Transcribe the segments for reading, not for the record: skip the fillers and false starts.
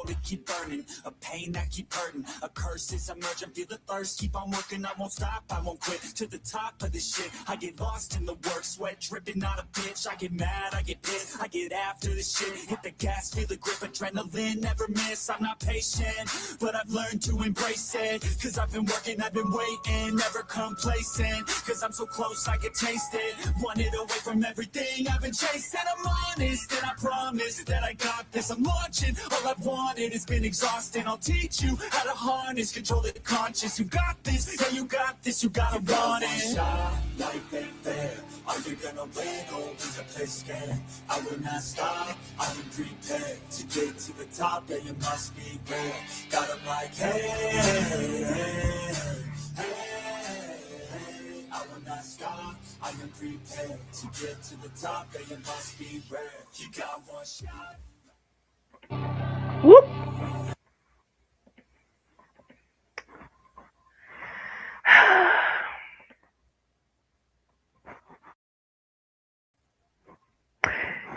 that keep burning, a pain that keep hurting, a curse is emerging, feel the thirst, keep on working, I won't stop, I won't quit, to the top of this shit, I get lost in the work, sweat dripping, not a bitch, I get mad, I get pissed, I get after this shit, hit the gas, feel the grip, adrenaline, never miss, I'm not patient, but I've learned to embrace it, cause I've been working, I've been waiting, never complacent, cause I'm so close, I can taste it, wanted away from everything I've been chasing, I'm honest, and I promise that I got this, I'm launching, all I've wanted has been exhausting, I'll teach you how to harness, control the conscious, you got this, yeah you got this, you gotta want it. Shot, life ain't fair, are you gonna win or will you play scared? I will not stop, I am prepared to get to the top, yeah you must be rare, got 'em like hey, I will not stop, I am prepared to get to the top, yeah you must be rare, you got one shot. Whoop.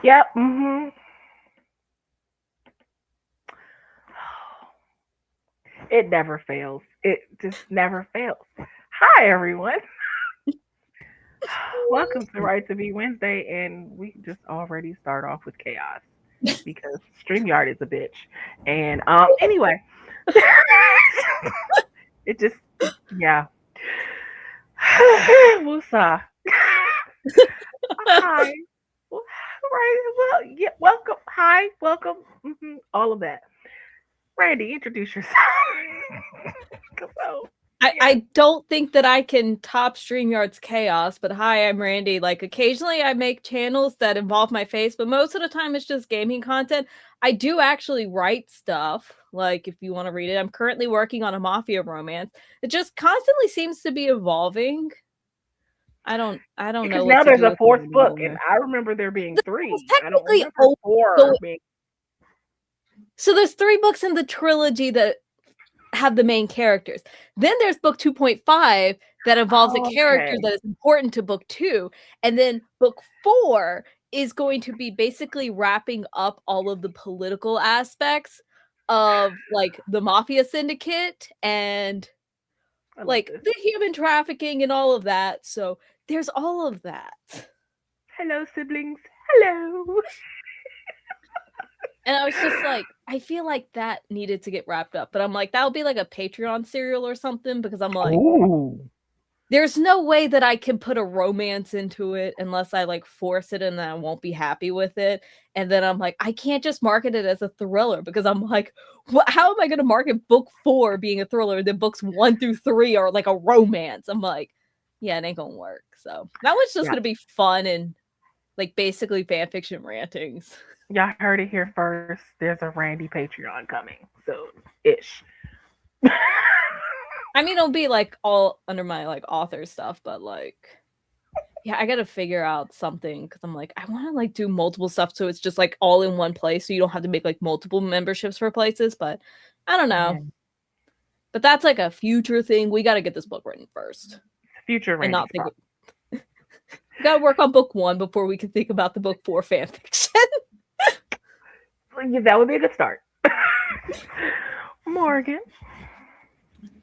Yep. It never fails. It just never fails. Hi, everyone. Welcome to Right to Be Wednesday, and we just already start off with chaos because StreamYard is a bitch. And anyway, it just yeah. Woosah. Hi. Right. Well, yeah. Welcome. Hi. Welcome. All of that. Randi, introduce yourself. So, I don't think that I can top StreamYard's chaos, but hi, I'm Randi. Like, occasionally I make channels that involve my face, but most of the time it's just gaming content. I do actually write stuff, like, if you want to read it. I'm currently working on a mafia romance. It just constantly seems to be evolving. I don't know. Because now there's a fourth book, and I remember there being three. I don't remember four. So there's 3 books in the trilogy that have the main characters. Then there's book 2.5 that involves a character that is important to book 2. And then book 4 is going to be basically wrapping up all of the political aspects of like the mafia syndicate and like the human trafficking and all of that. So there's all of that. Hello, siblings. Hello. And I was just like, I feel like that needed to get wrapped up. But I'm like, that would be like a Patreon serial or something, because I'm like, there's no way that I can put a romance into it unless I like force it and then I won't be happy with it. And then I'm like, I can't just market it as a thriller, because I'm like, how am I going to market book 4 being a thriller and then books 1 through 3 are like a romance? I'm like, yeah, it ain't going to work. So that was just going to be fun and like basically fanfiction rantings. Y'all heard it here first. There's a Randi Patreon coming. So, ish. I mean, it'll be like all under my like author stuff, but like, yeah, I gotta figure out something, because I'm like, I want to like do multiple stuff so it's just like all in one place, so you don't have to make like multiple memberships for places. But I don't know. Yeah. But that's like a future thing. We got to get this book written first. Future Randi. And not think. We gotta work on book 1 before we can think about the book 4 fanfiction. Yeah, that would be a good start. Morgan.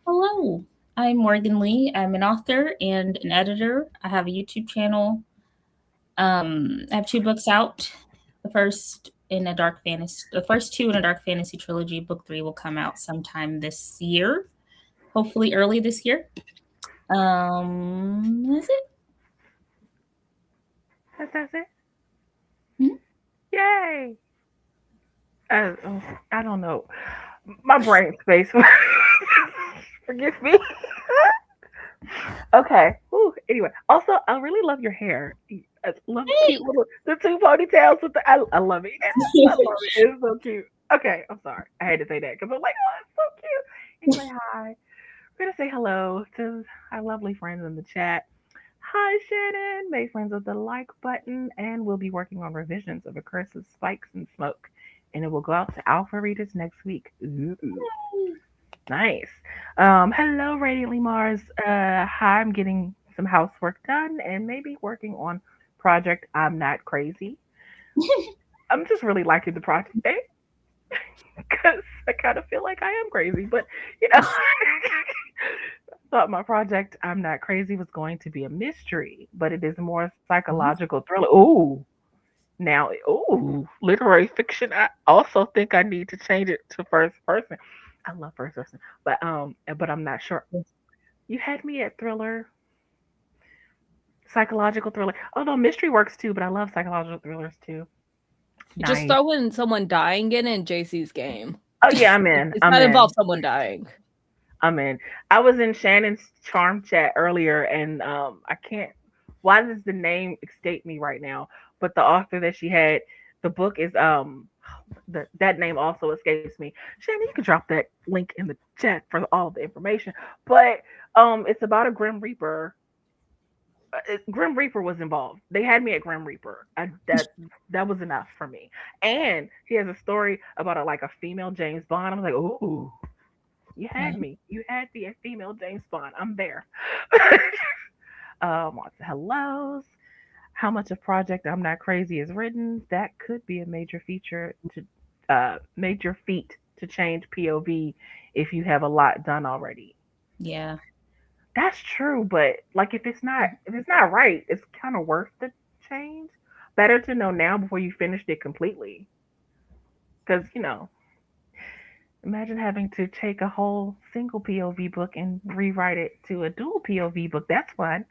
Hello, I'm Morgan Lee. I'm an author and an editor. I have a YouTube channel. I have 2 books out. The first 2 in a dark fantasy trilogy. Book 3 will come out sometime this year, hopefully early this year. That's it. That's it. Mm-hmm. Yay! I don't know. My brain space. Forgive me. Okay. Ooh, anyway, also, I really love your hair. I love the 2 ponytails with the. I love it. I love it. It's so cute. Okay, I'm sorry. I had to say that because I'm like, oh, it's so cute. Anyway, hi. We're gonna say hello to our lovely friends in the chat. Hi, Shannon. Make friends with the like button, and we'll be working on revisions of A Curse of Spikes and Smoke. And it will go out to alpha readers next week. Ooh. Nice. Hello, Radiantly Mars. Hi, I'm getting some housework done and maybe working on project I'm Not Crazy. I'm just really liking the project because I kind of feel like I am crazy, but you know, thought my project I'm Not Crazy was going to be a mystery, but it is more psychological thriller. Ooh, now, ooh, literary fiction. I also think I need to change it to first person. I love first person, but I'm not sure. You had me at thriller, psychological thriller. Although mystery works too, but I love psychological thrillers too. Just Nice. throw in someone dying in JC's game. Oh yeah, I'm in. It's I'm not in. involve someone dying. I'm in. I was in Shannon's charm chat earlier, and I can't. Why does the name escape me right now? But the author that she had, the book is that name also escapes me. Shannon, you can drop that link in the chat for all the information. But it's about a Grim Reaper. Grim Reaper was involved. They had me at Grim Reaper. That was enough for me. And he has a story about a female James Bond. I was like, ooh. You had me. You had me at female James Bond. I'm there. Lots of hellos. How much of Project I'm Not Crazy is written? That could be a major feat to change POV if you have a lot done already. Yeah. That's true, but like if it's not right, it's kind of worth the change. Better to know now before you finished it completely. Because imagine having to take a whole single POV book and rewrite it to a dual POV book. That's fun.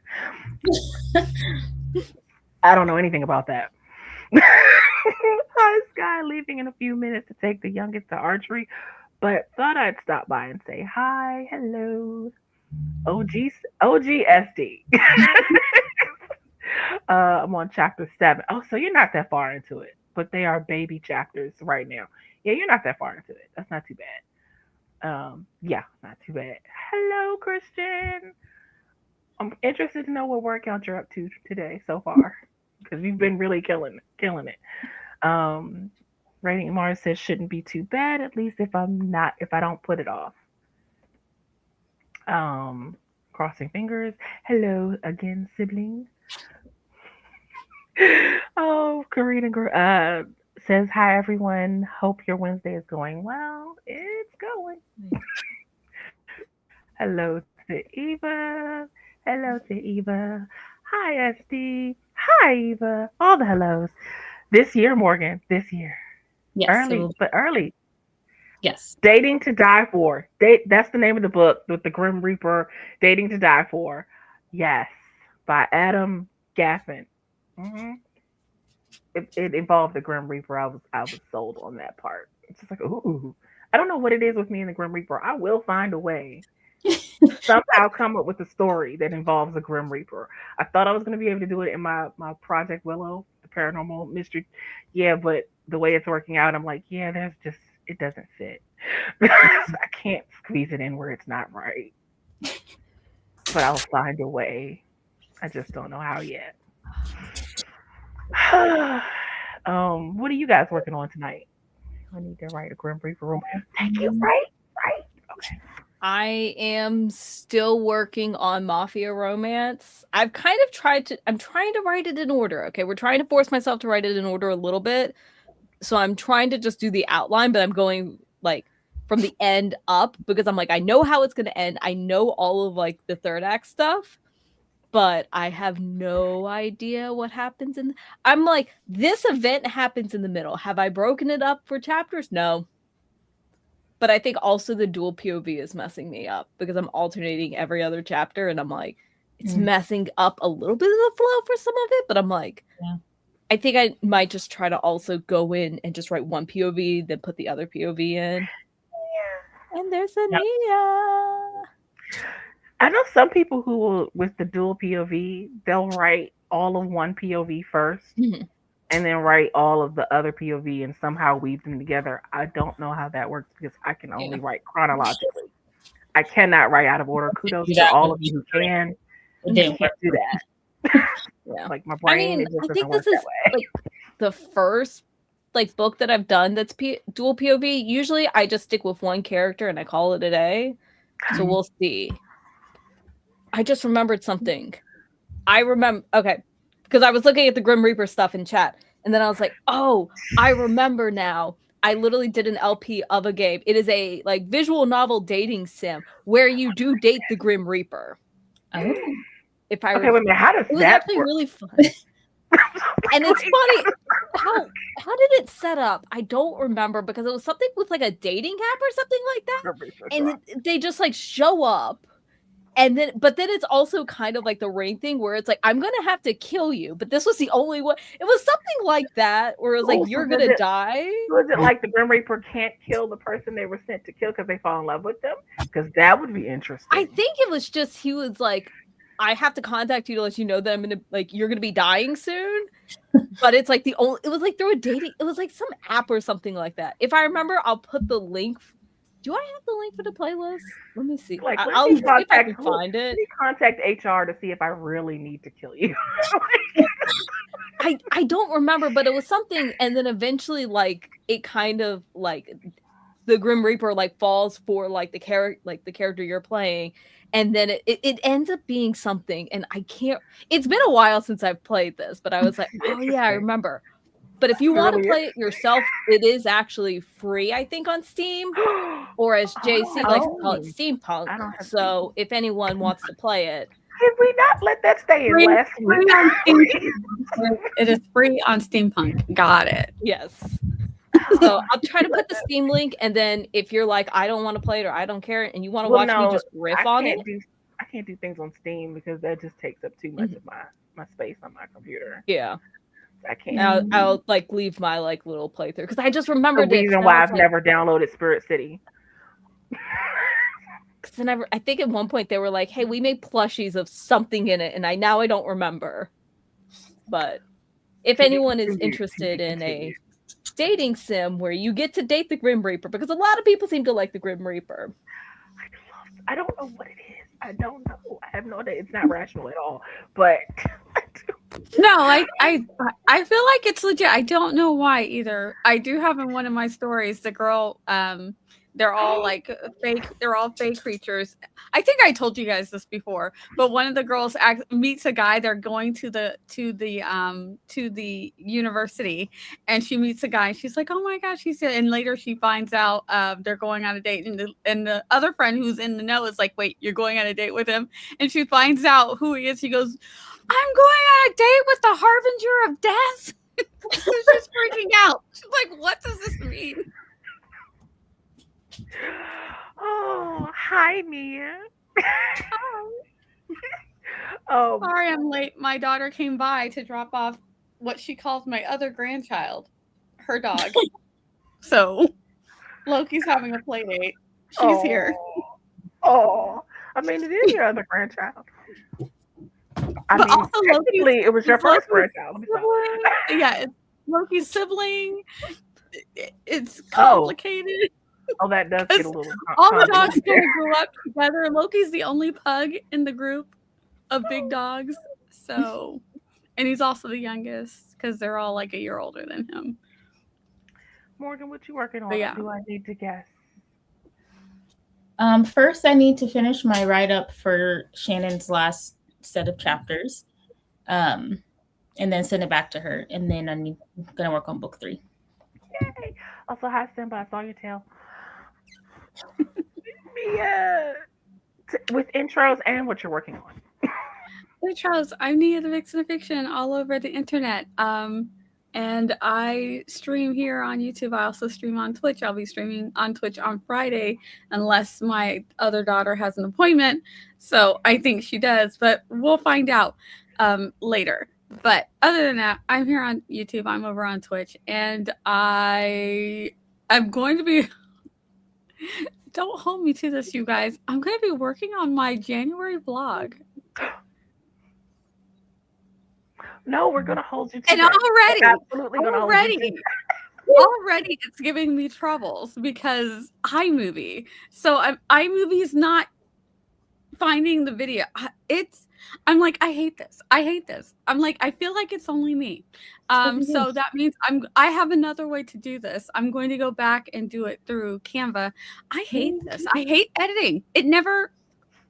I don't know anything about that. Hi, Sky, leaving in a few minutes to take the youngest to archery, but thought I'd stop by and say hi, hello, OG SD. I'm on chapter 7. Oh, so you're not that far into it, but they are baby chapters right now. Yeah, you're not that far into it. That's not too bad. Yeah, not too bad. Hello, Christian. I'm interested to know what workout you're up to today so far, because you've been really killing it. Rating Mars says shouldn't be too bad, at least if I don't put it off. Crossing fingers. Hello again, sibling. Oh, Karina says hi everyone. Hope your Wednesday is going well. It's going. Hello to Eva. Hello to Eva. Hi SD. Hi Eva. All the hellos. This year, Morgan. This year. Yes. Early. Yes. Dating to Die For. That's the name of the book with the Grim Reaper. Dating to Die For. Yes. By Adam Gaffin. Mm-hmm. It involved the Grim Reaper. I was sold on that part. It's just like, ooh. I don't know what it is with me and the Grim Reaper. I will find a way to somehow come up with a story that involves a Grim Reaper. I thought I was going to be able to do it in my Project Willow, the paranormal mystery. Yeah, but the way it's working out, I'm like, yeah, it doesn't fit. I can't squeeze it in where it's not right. But I'll find a way. I just don't know how yet. What are you guys working on tonight? I need to write a Grim Reaper room. Thank you. Right. Okay. I am still working on Mafia Romance. I'm trying to write it in order. Okay, we're trying to force myself to write it in order a little bit. So I'm trying to just do the outline, but I'm going from the end up because I'm I know how it's going to end. I know all of the third act stuff, but I have no idea what happens I'm this event happens in the middle. Have I broken it up for chapters? No. But I think also the dual POV is messing me up because I'm alternating every other chapter and I'm it's messing up a little bit of the flow for some of it, but I'm yeah. I think I might just try to also go in and just write one POV, then put the other POV in. Yeah. And there's a Nia. I know some people who will, with the dual POV, they'll write all of one POV first and then write all of the other POV and somehow weave them together. I don't know how that works because I can only write chronologically. I cannot write out of order. Kudos to all of you who can. You can't do that. Yeah. My brain, it just doesn't work that way. The first book that I've done that's dual POV. Usually I just stick with one character and I call it a day. So we'll see. I just remembered something. Because I was looking at the Grim Reaper stuff in chat, and then I was like, oh, I remember now. I literally did an LP of a game. It is a like visual novel dating sim where you do date the Grim Reaper. Oh. If I Okay, wait a minute. How does it was that actually work? really fun. And it's funny how did it set up? I don't remember because it was something with like a dating app or something like that. And they just like show up. And then but then it's also kind of like the Rain thing where it's like I'm gonna have to kill you, but this was the only way. It was something like that where it was like you're gonna die. Was it like the Grim Reaper can't kill the person they were sent to kill because they fall in love with them? Because that would be interesting. I think it was just he was like, I have to contact you to let you know that I'm gonna like you're gonna be dying soon. But it's like it was like through a dating, it was like some app or something like that. If I remember, I'll put the link. Do I have the link for the playlist? Let me see. Like, I'll see if I can find it. Let me contact HR to see if I really need to kill you. I don't remember, but it was something, and then eventually, like it kind of like the Grim Reaper like falls for like the character you're playing, and then it ends up being something, and I can't. It's been a while since I've played this, but I was like, oh yeah, I remember. But if you want to play it yourself, it is actually free, I think, on Steam, or as JC likes to call it, Steampunk. So if anyone wants to play it, did we not let that stay in last week? It is free on Steampunk. Got it. Yes. So I'll try to put the Steam link, and then if you're like, I don't want to play it or I don't care, and you want to watch me just riff on it. I can't do things on Steam because that just takes up too much of my space on my computer. Yeah. I can't. I'll like leave my like little playthrough because I just remembered the reason why I've never downloaded Spirit City. Because I think at one point they were like, "Hey, we made plushies of something in it," and I don't remember. But if anyone is interested in a dating sim where you get to date the Grim Reaper, because a lot of people seem to like the Grim Reaper. I don't know what it is. I don't know. I have no idea. It's not rational at all. But no, I feel like it's legit. I don't know why either. I do have in one of my stories the girl. They're all like fake. They're all fake creatures. I think I told you guys this before. But one of the girls meets a guy. They're going to the university, and she meets a guy. And she's like, "Oh my gosh!" She said, and later she finds out they're going on a date, and the other friend who's in the know is like, "Wait, you're going on a date with him?" And she finds out who he is. She goes, "I'm going on a date with the harbinger of death." She's freaking out. She's like, "What does this mean?" Oh, hi, Nia. Sorry, I'm late. My daughter came by to drop off what she calls my other grandchild, her dog. So Loki's having a play date. She's here. Oh, I mean, it is your other grandchild. Also, technically, it was your first grandchild. Yeah, it's Loki's sibling. It's complicated. Oh, that does get a little. All the dogs kind of grew up together. Loki's the only pug in the group of big dogs. So, and he's also the youngest because they're all like a year older than him. Morgan, what you working on? Yeah. Do I need to guess? First, I need to finish my write-up for Shannon's last set of chapters, and then send it back to her. And then I'm gonna work on book 3. Yay! Also, hi, Simba. I saw your tail. Mia, with intros and what you're working on. Intros. I'm Nia Vixen of Fiction all over the internet. And I stream here on YouTube. I also stream on Twitch. I'll be streaming on Twitch on Friday, unless my other daughter has an appointment. So I think she does, but we'll find out later. But other than that, I'm here on YouTube. I'm over on Twitch, and I'm going to be. Don't hold me to this, you guys. I'm going to be working on my January vlog. No, we're going to hold you to and that. Already it's giving me troubles because iMovie. So iMovie is not finding the video. I'm like, I hate this. I'm like, I feel like it's only me. So that means I have another way to do this. I'm going to go back and do it through Canva. I hate this. I hate editing. It never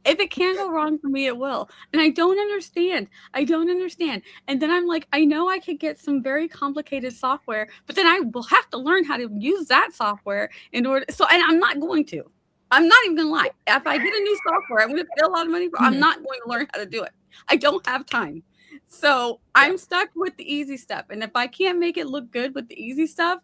If it can go wrong for me, it will. And I don't understand. And then I'm like, I know I could get some very complicated software, but then I will have to learn how to use that software in order. So, and I'm not going to. I'm not even gonna lie. If I get a new software, I'm gonna pay a lot of money for. I'm not going to learn how to do it. I don't have time. So I'm stuck with the easy stuff. And if I can't make it look good with the easy stuff,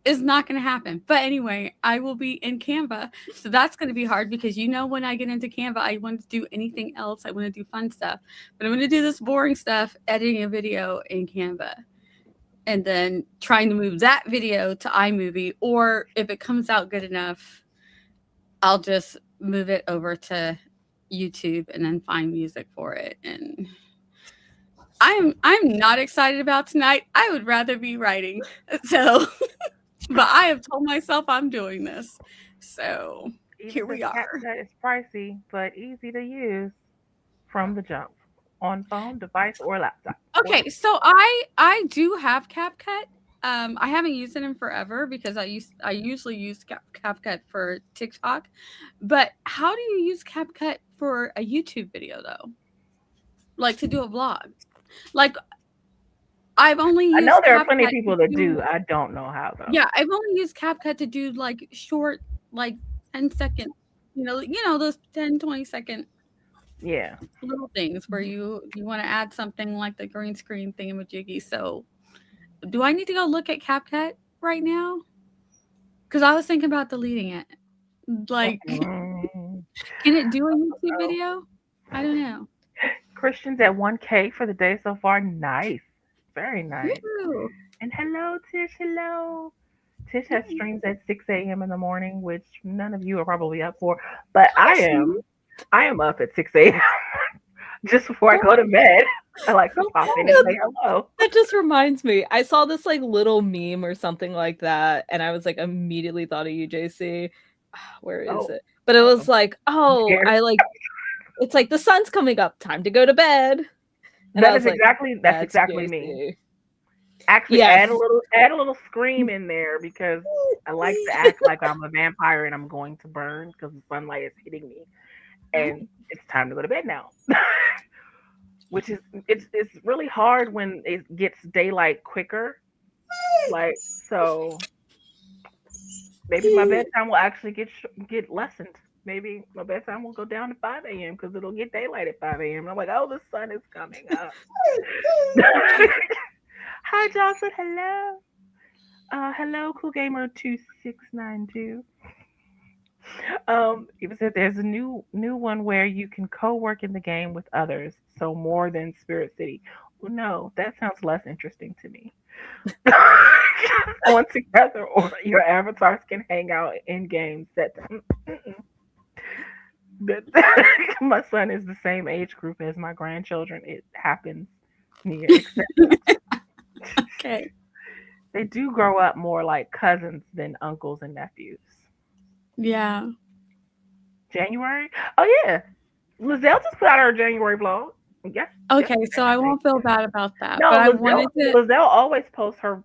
it's not going to happen. But anyway, I will be in Canva. So that's going to be hard because when I get into Canva, I want to do anything else. I want to do fun stuff. But I'm going to do this boring stuff, editing a video in Canva. And then trying to move that video to iMovie. Or if it comes out good enough, I'll just move it over to YouTube and then find music for it. And I'm not excited about tonight. I would rather be writing. So, but I have told myself I'm doing this. So here we are. That is pricey, but easy to use from the jump on phone, device, or laptop. Okay, so I do have CapCut. I haven't used it in forever because I usually use CapCut for TikTok. But how do you use CapCut for a YouTube video though? Like to do a vlog? Like I've only used I know there are CapCut plenty of people that do. I don't know how though. Yeah, I've only used CapCut to do like short, like 10-second, those 10, 20-second little things where you want to add something like the green screen thingamajiggy. So do I need to go look at CapCut right now? Because I was thinking about deleting it. Like, can it do a YouTube video? I don't know. Christian's at 1K for the day so far. Nice. Very nice. Woo. And hello, Tish. Hello. Tish has streams at 6 a.m. in the morning, which none of you are probably up for. But I am up at 6 a.m. just before I go to bed. I like to pop in and say hello. That just reminds me. I saw this like little meme or something like that, and I was like immediately thought of you, JC. Where is it? But it was like, it's like the sun's coming up, time to go to bed. And that's exactly me. Actually, add a little scream in there because I like to act like I'm a vampire and I'm going to burn because the sunlight is hitting me, and it's time to go to bed now. Which is it's really hard when it gets daylight quicker. Like so, maybe my bedtime will actually get lessened. Maybe my bedtime will go down to 5 a.m. because it'll get daylight at 5 a.m. And I'm like, oh, the sun is coming up. Hi, Jocelyn. Hello. Hello, Cool Gamer 2692. It said there's a new one where you can co-work in the game with others, so more than Spirit City. Well, no, that sounds less interesting to me. On together, or your avatars can hang out in games. My son is the same age group as my grandchildren. It happens near. Okay. They do grow up more like cousins than uncles and nephews. Yeah. January? Oh yeah. Lizelle just put out her January vlog. Yes. Okay, so I won't feel bad about that. No, but Lizelle always posts her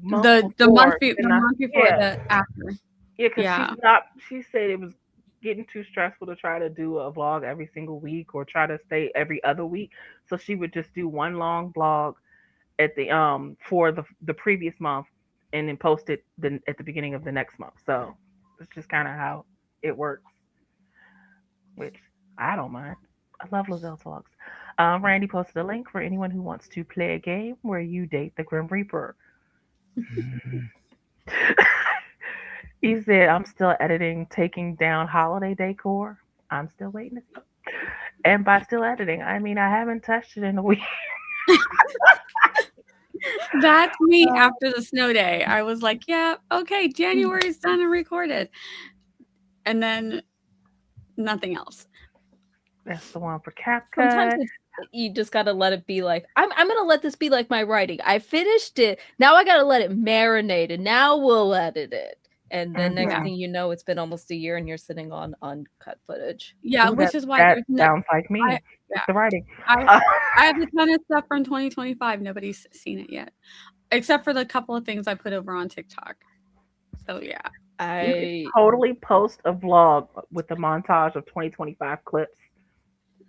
month the month before the after. Yeah, because she said it was getting too stressful to try to do a vlog every single week or try to stay every other week. So she would just do one long vlog at the for the previous month and then post it at the beginning of the next month. So it's just kind of how it works, which I don't mind. I love Lizelle Talks. Randy posted a link for anyone who wants to play a game where you date the Grim Reaper. He said, I'm still editing, taking down holiday decor. I'm still waiting to see. And by still editing, I mean I haven't touched it in a week. That's me after the snow day. I was like, yeah, okay, January's done and recorded. And then nothing else. That's the one for CapCut. Sometimes you just gotta let it be like, I'm gonna let this be like my writing. I finished it. Now I gotta let it marinate, and now we'll edit it. And then next thing you know, it's been almost a year, and you're sitting on uncut footage. Yeah, which is why that sounds like me. The writing. I have a ton of stuff from 2025. Nobody's seen it yet, except for the couple of things I put over on TikTok. So yeah. You can totally post a vlog with a montage of 2025 clips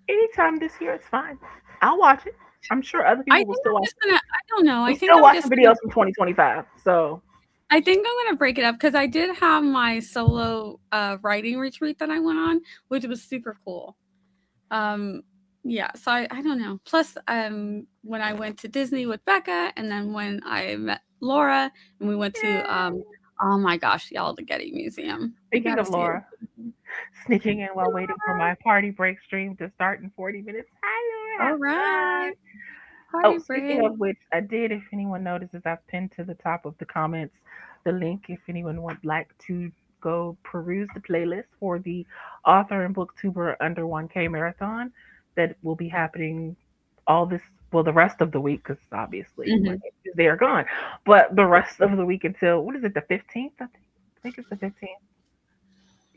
anytime this year. It's fine. I'll watch it. I'm sure other I people will think still I'm watch. just gonna. I don't know. I I'm think still I'm watching just videos from 2025. So I think I'm gonna break it up because I did have my solo writing retreat that I went on, which was super cool. Yeah, so I don't know. Plus, when I went to Disney with Becca, and then when I met Laura, and we went to oh my gosh, y'all, the Getty Museum. Speaking of Laura, sneaking in while waiting for my party break stream to start in 40 minutes. Hi, Laura. All right. Oh, speaking of which, I did, if anyone notices, I've pinned to the top of the comments the link if anyone would like to go peruse the playlist for the author and booktuber under 1K marathon that will be happening all this, well, the rest of the week, because obviously they are gone, but the rest of the week until, what is it, the 15th? I think it's the 15th.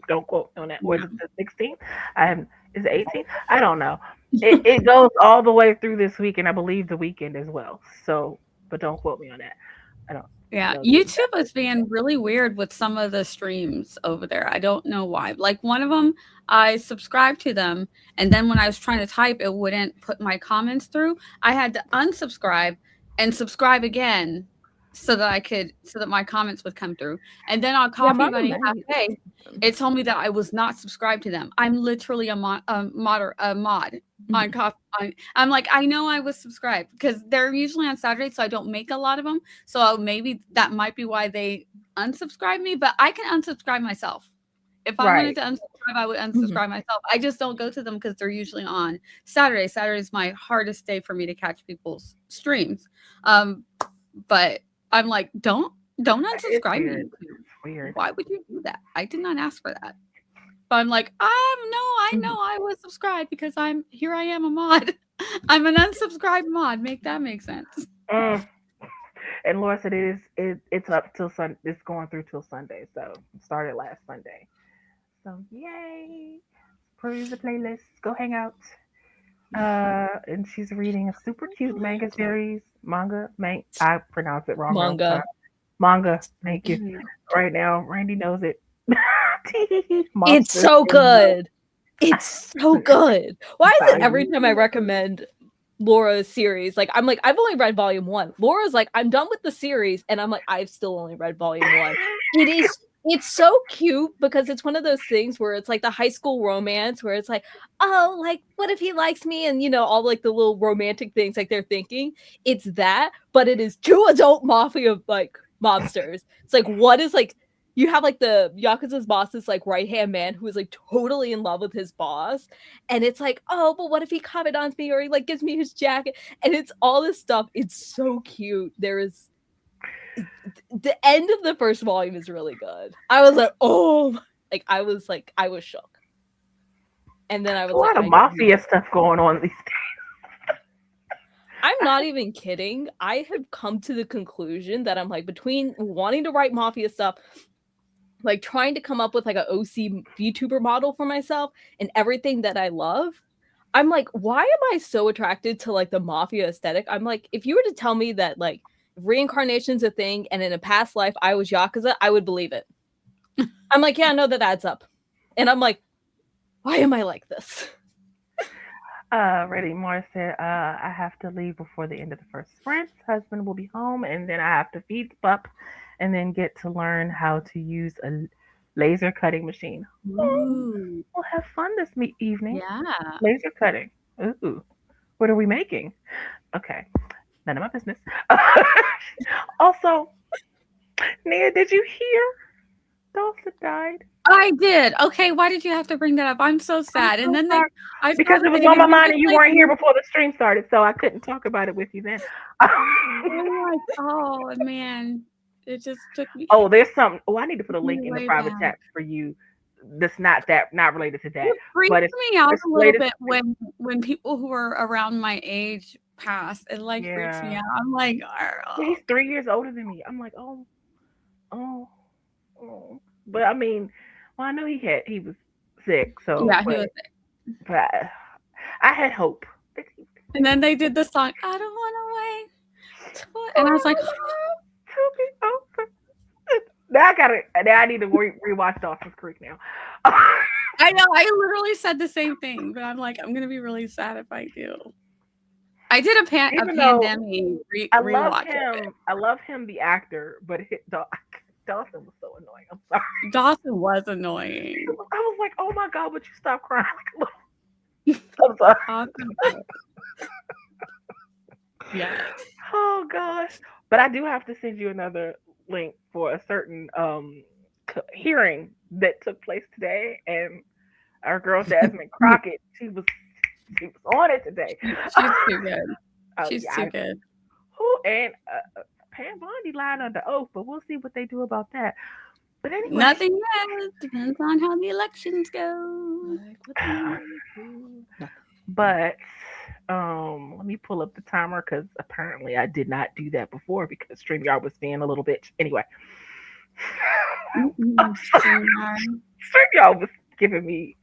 Don't quote me on that. Or is it the 16th? Is it 18th? I don't know. It goes all the way through this week, and I believe the weekend as well. So, but don't quote me on that. I don't. Yeah, YouTube is being really weird with some of the streams over there. I don't know why. Like one of them, I subscribed to them, and then when I was trying to type, it wouldn't put my comments through. I had to unsubscribe and subscribe again so that my comments would come through. And then on Coffee Money Cafe, it told me that I was not subscribed to them. I'm literally a mod on Coffee. I'm like, I know I was subscribed because they're usually on Saturday, so I don't make a lot of them. So maybe that might be why they unsubscribe me, but I can unsubscribe myself. If I wanted to unsubscribe, I would unsubscribe myself. I just don't go to them because they're usually on Saturday. Saturday is my hardest day for me to catch people's streams. But I'm like, don't unsubscribe me. It's weird. Why would you do that? I did not ask for that. But I'm like, no, I know I was subscribed because I am a mod. I'm an unsubscribed mod. Make that make sense. And Laura said it's up till Sunday. It's going through till Sunday. So it started last Sunday. So yay! Peruse the playlist. Go hang out. And she's reading a super cute manga series. I pronounce it wrong. Manga. Thank you. Right now, Randi knows it. It's so good. It's so good. Why is it every time I recommend Laura's series, like I'm like, I've only read volume 1. Laura's like, I'm done with the series, and I'm like, I've still only read volume 1. It's so cute because it's one of those things where it's like the high school romance where it's like, oh, like what if he likes me, and all like the little romantic things like they're thinking. It's that, but it is 2 adult mafia like mobsters. It's like, what is like, you have like the Yakuza's boss's like right-hand man who is like totally in love with his boss. And it's like, oh, but what if he confidants me or he like gives me his jacket? And it's all this stuff. It's so cute. There is the end of the first volume is really good. I was like, oh, like I was shook. And then I was a lot of mafia stuff going on these days. I'm not even kidding. I have come to the conclusion that I'm like, between wanting to write mafia stuff, like trying to come up with like an OC VTuber model for myself and everything that I love, I'm like, why am I so attracted to like the mafia aesthetic? I'm like, if you were to tell me that like reincarnation's a thing and in a past life I was Yakuza, I would believe it. I'm like, yeah, no, that adds up. And I'm like, why am I like this? Ready Moore said, I have to leave before the end of the first sprint. Husband will be home, and then I have to feed the pup and then get to learn how to use a laser cutting machine. Ooh. We'll have fun this evening. Yeah. Laser cutting. Ooh. What are we making? Okay. None of my business. Also, Nia, did you hear Dulce died? I did. Okay, why did you have to bring that up? I'm so sad. And then because it was on my mind and you weren't here before the stream started, so I couldn't talk about it with you then. Oh man. It just took me. Oh, there's something. Oh, I need to put a link in the private chat for you. That's not related to that. It freaks me out a little bit when people who are around my age pass. It like freaks me out. I'm like, he's 3 years older than me. I'm like, oh. But I mean, well, I know he was sick. So yeah, he was sick. But I had hope. And then they did the song, I don't want to wait. And I was like, Now I need to rewatch Dawson's Creek now. I know. I literally said the same thing, but I'm like, I'm gonna be really sad if I do. I did a Even though pandemic I love rewatch of it. him, the actor, but Dawson was so annoying. I'm sorry. Dawson was annoying. I was like, oh my god, would you stop crying? I'm sorry. Dawson. Yeah. Oh gosh. But I do have to send you another link for a certain hearing that took place today, and our girl Jasmine Crockett, she was on it today. She's too good. Oh, She's yeah, too good. and Pam Bondi lied under oath, but we'll see what they do about that. But anyway, Nothing yet. Depends on how the elections go. But let me pull up the timer because apparently I did not do that before because StreamYard was being a little bitch. Anyway, StreamYard was giving me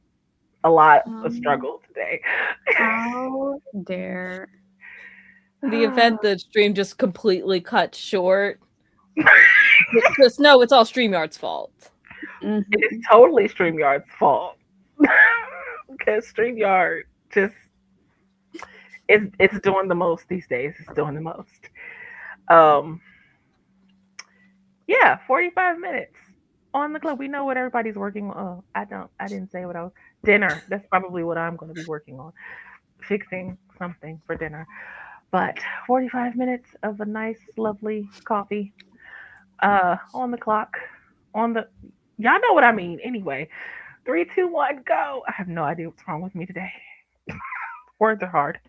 a lot of struggle today. How dare. The event that stream just completely cut short. Just know it's all StreamYard's fault. It is totally StreamYard's fault. Because StreamYard just it's doing the most these days. It's doing the most. Yeah, 45 minutes on the clock. We know what everybody's working on. I didn't say what I was. Dinner. That's probably what I'm going to be working on. Fixing something for dinner. But 45 minutes of a nice, lovely coffee on the clock. Y'all know what I mean. Anyway, 3, 2, 1, go. I have no idea what's wrong with me today. Words are hard.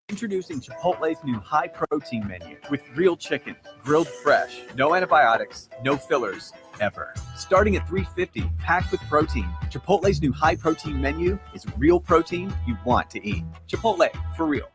Introducing Chipotle's new high-protein menu with real chicken, grilled fresh, no antibiotics, no fillers, ever. Starting at $3.50, packed with protein, Chipotle's new high-protein menu is real protein you want to eat. Chipotle, for real.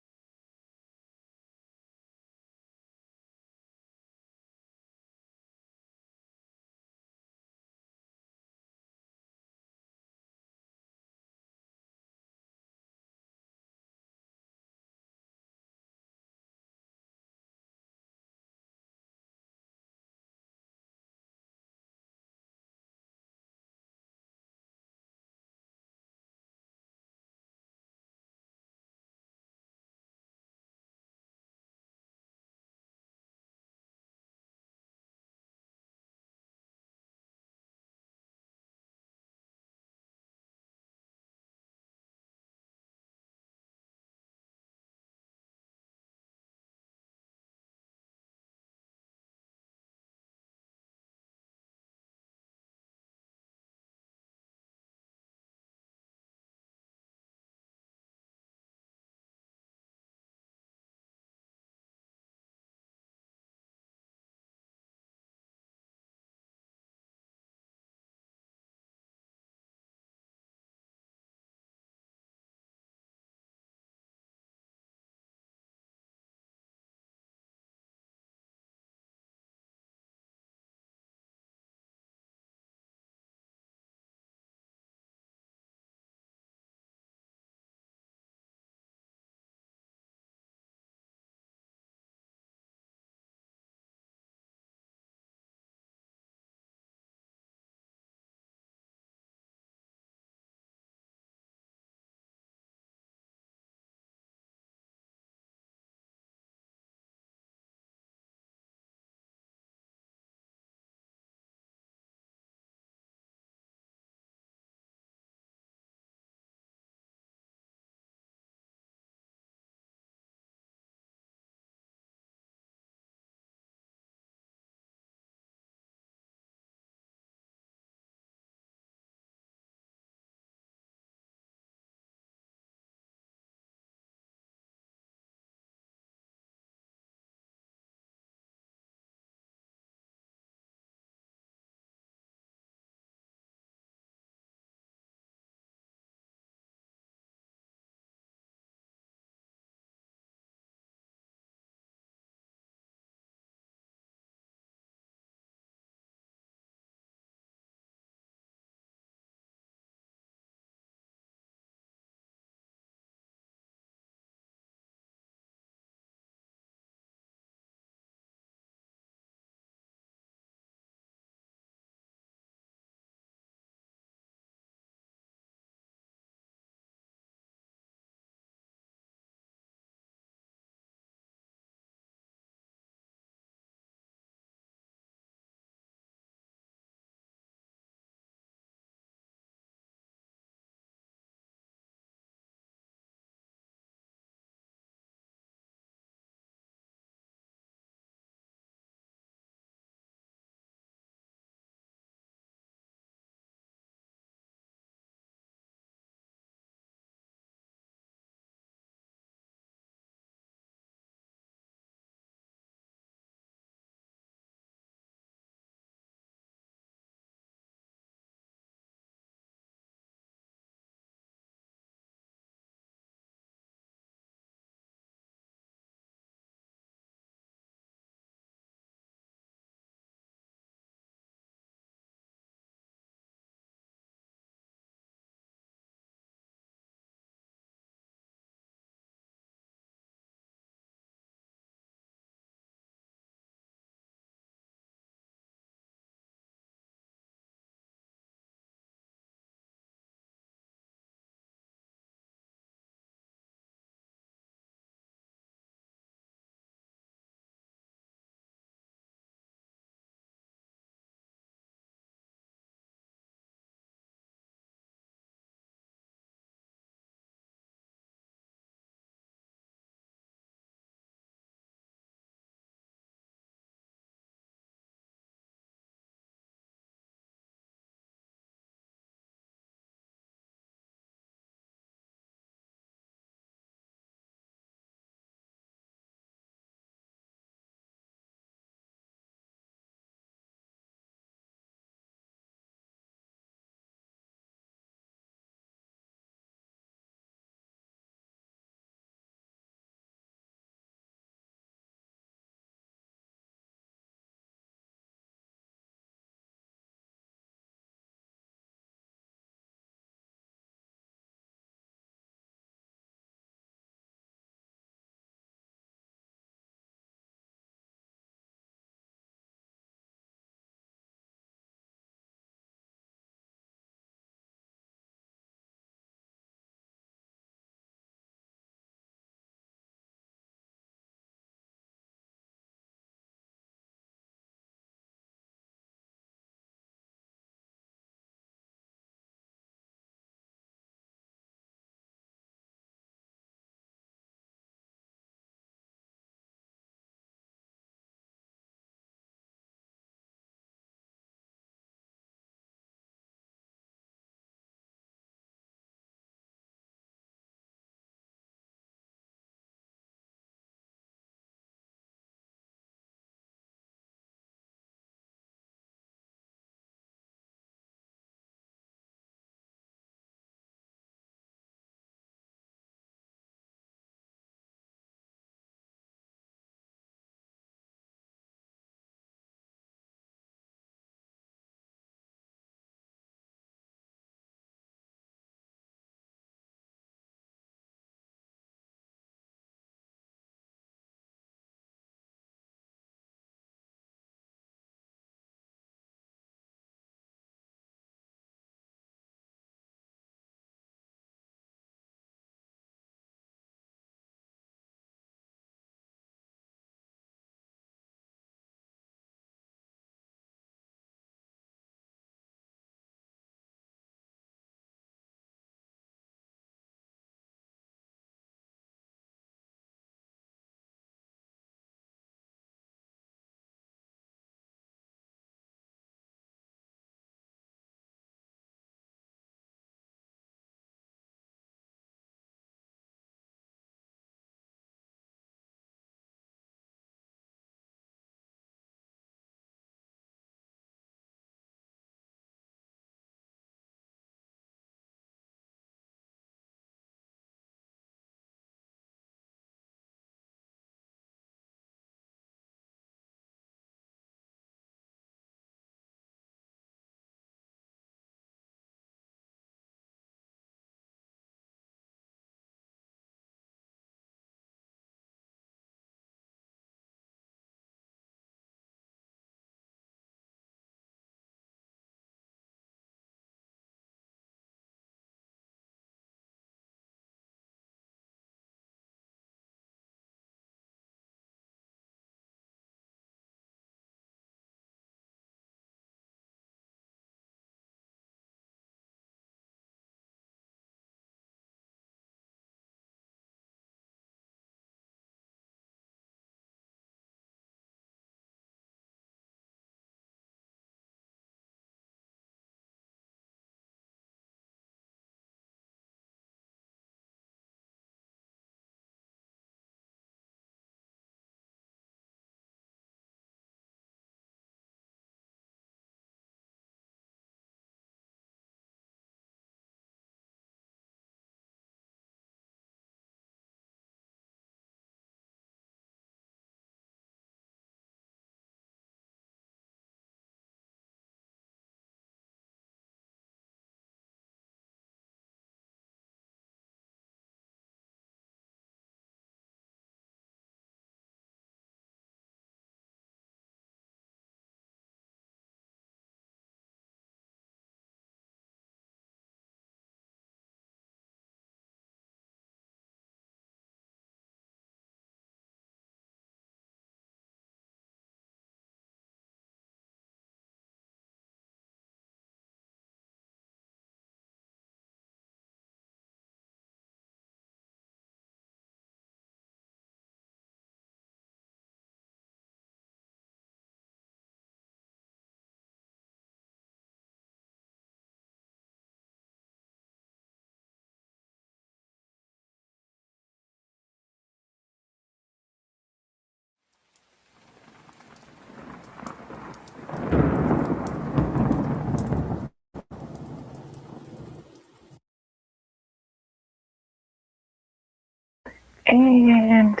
And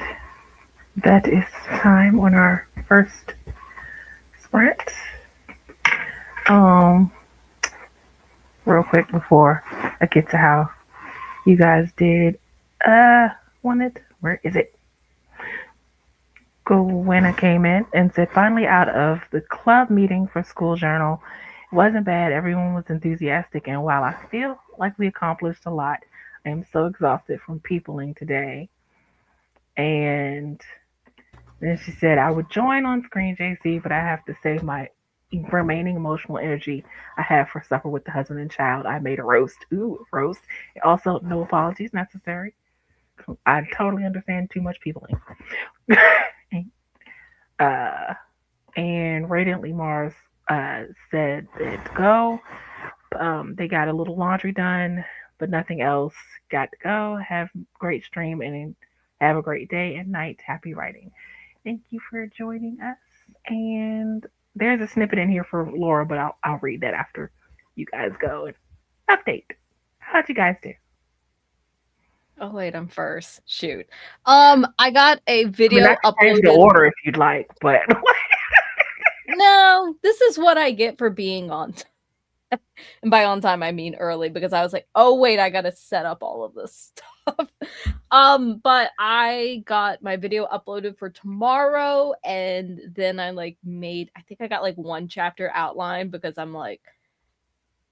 that is time on our first sprint. Um, Real quick before I get to how you guys did. Where is it? Gwynna came in and said, finally out of the club meeting for school journal. It wasn't bad. Everyone was enthusiastic. And while I feel like we accomplished a lot, I am so exhausted from peopling today. And then she said, I would join on screen, JC, but I have to save my remaining emotional energy I have for supper with the husband and child. I made a roast. Ooh, roast. Also, no apologies necessary. I totally understand too much peopling. uh, and Radiantly Mars said that go. They got a little laundry done, but nothing else. Got to go. Have a great stream and have a great day and night. Happy writing. Thank you for joining us. And there's a snippet in here for Laura, but I'll read that after you guys go and update. How'd you guys do? Oh wait, I'm first. Shoot. I got a video I can change uploaded. the order if you'd like, but No, this is what I get for being on. And by on time I mean early, because I was like, oh wait, I gotta set up all of this stuff. But I got my video uploaded for tomorrow, and then I think I got like one chapter outline, because I'm like,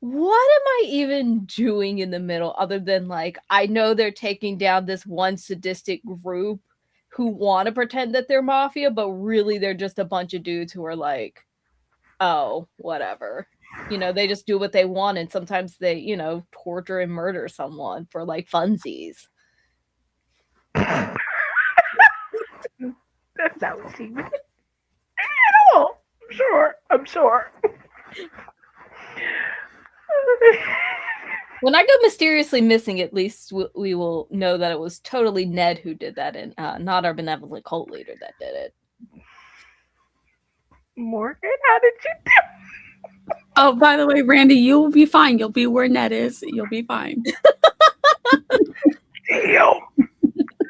what am I even doing in the middle other than like, I know they're taking down this one sadistic group who want to pretend that they're mafia, but really they're just a bunch of dudes who are like, oh, whatever. They just do what they want, and sometimes they, torture and murder someone for like funsies. that's not what she meant at all. I'm sure. When I go mysteriously missing, at least we will know that it was totally Ned who did that, and not our benevolent cult leader that did it. Morgan, how did you do? Oh, by the way, Randy, you'll be fine. You'll be where Ned is. You'll be fine. Damn.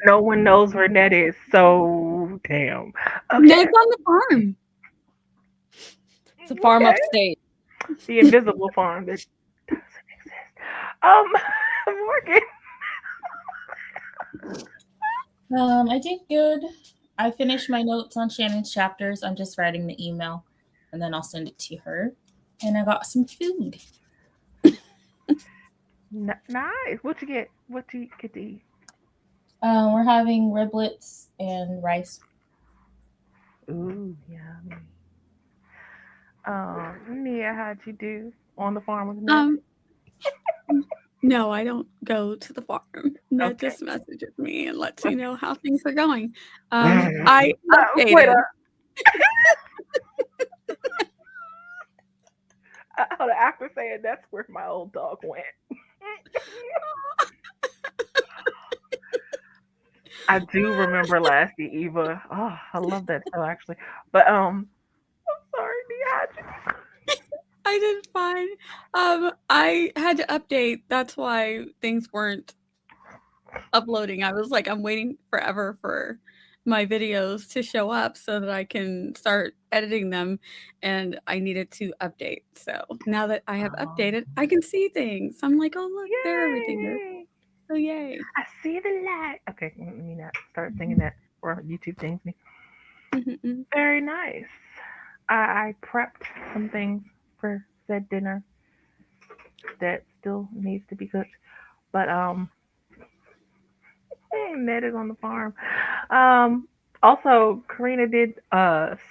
No one knows where Ned is, so damn. Okay. Ned's on the farm. It's a farm upstate. The invisible farm that doesn't exist. Morgan. I did good. I finished my notes on Shannon's chapters. I'm just writing the email, and then I'll send it to her. And I got some food. Nice. What you get? What do you get to eat? We're having riblets and rice. Ooh, yummy. Nia, how'd you do on the farm with Ned? No, I don't go to the farm. Ned just messages me and lets me know how things are going. I updated. Hold on, after saying that's where my old dog went. I do remember Lassie Eva. Oh, I love that show actually. But I'm sorry, Nia. I did fine. I had to update. That's why things weren't uploading. I was like, I'm waiting forever for my videos to show up so that I can start editing them, and I needed to update. So now that I have updated, I can see things. I'm like, oh look, there everything is. So yay! I see the light. Okay, let me not start singing that or YouTube things me. Very nice. I prepped some things for said dinner that still needs to be cooked, but Ned is on the farm. Also, Karina did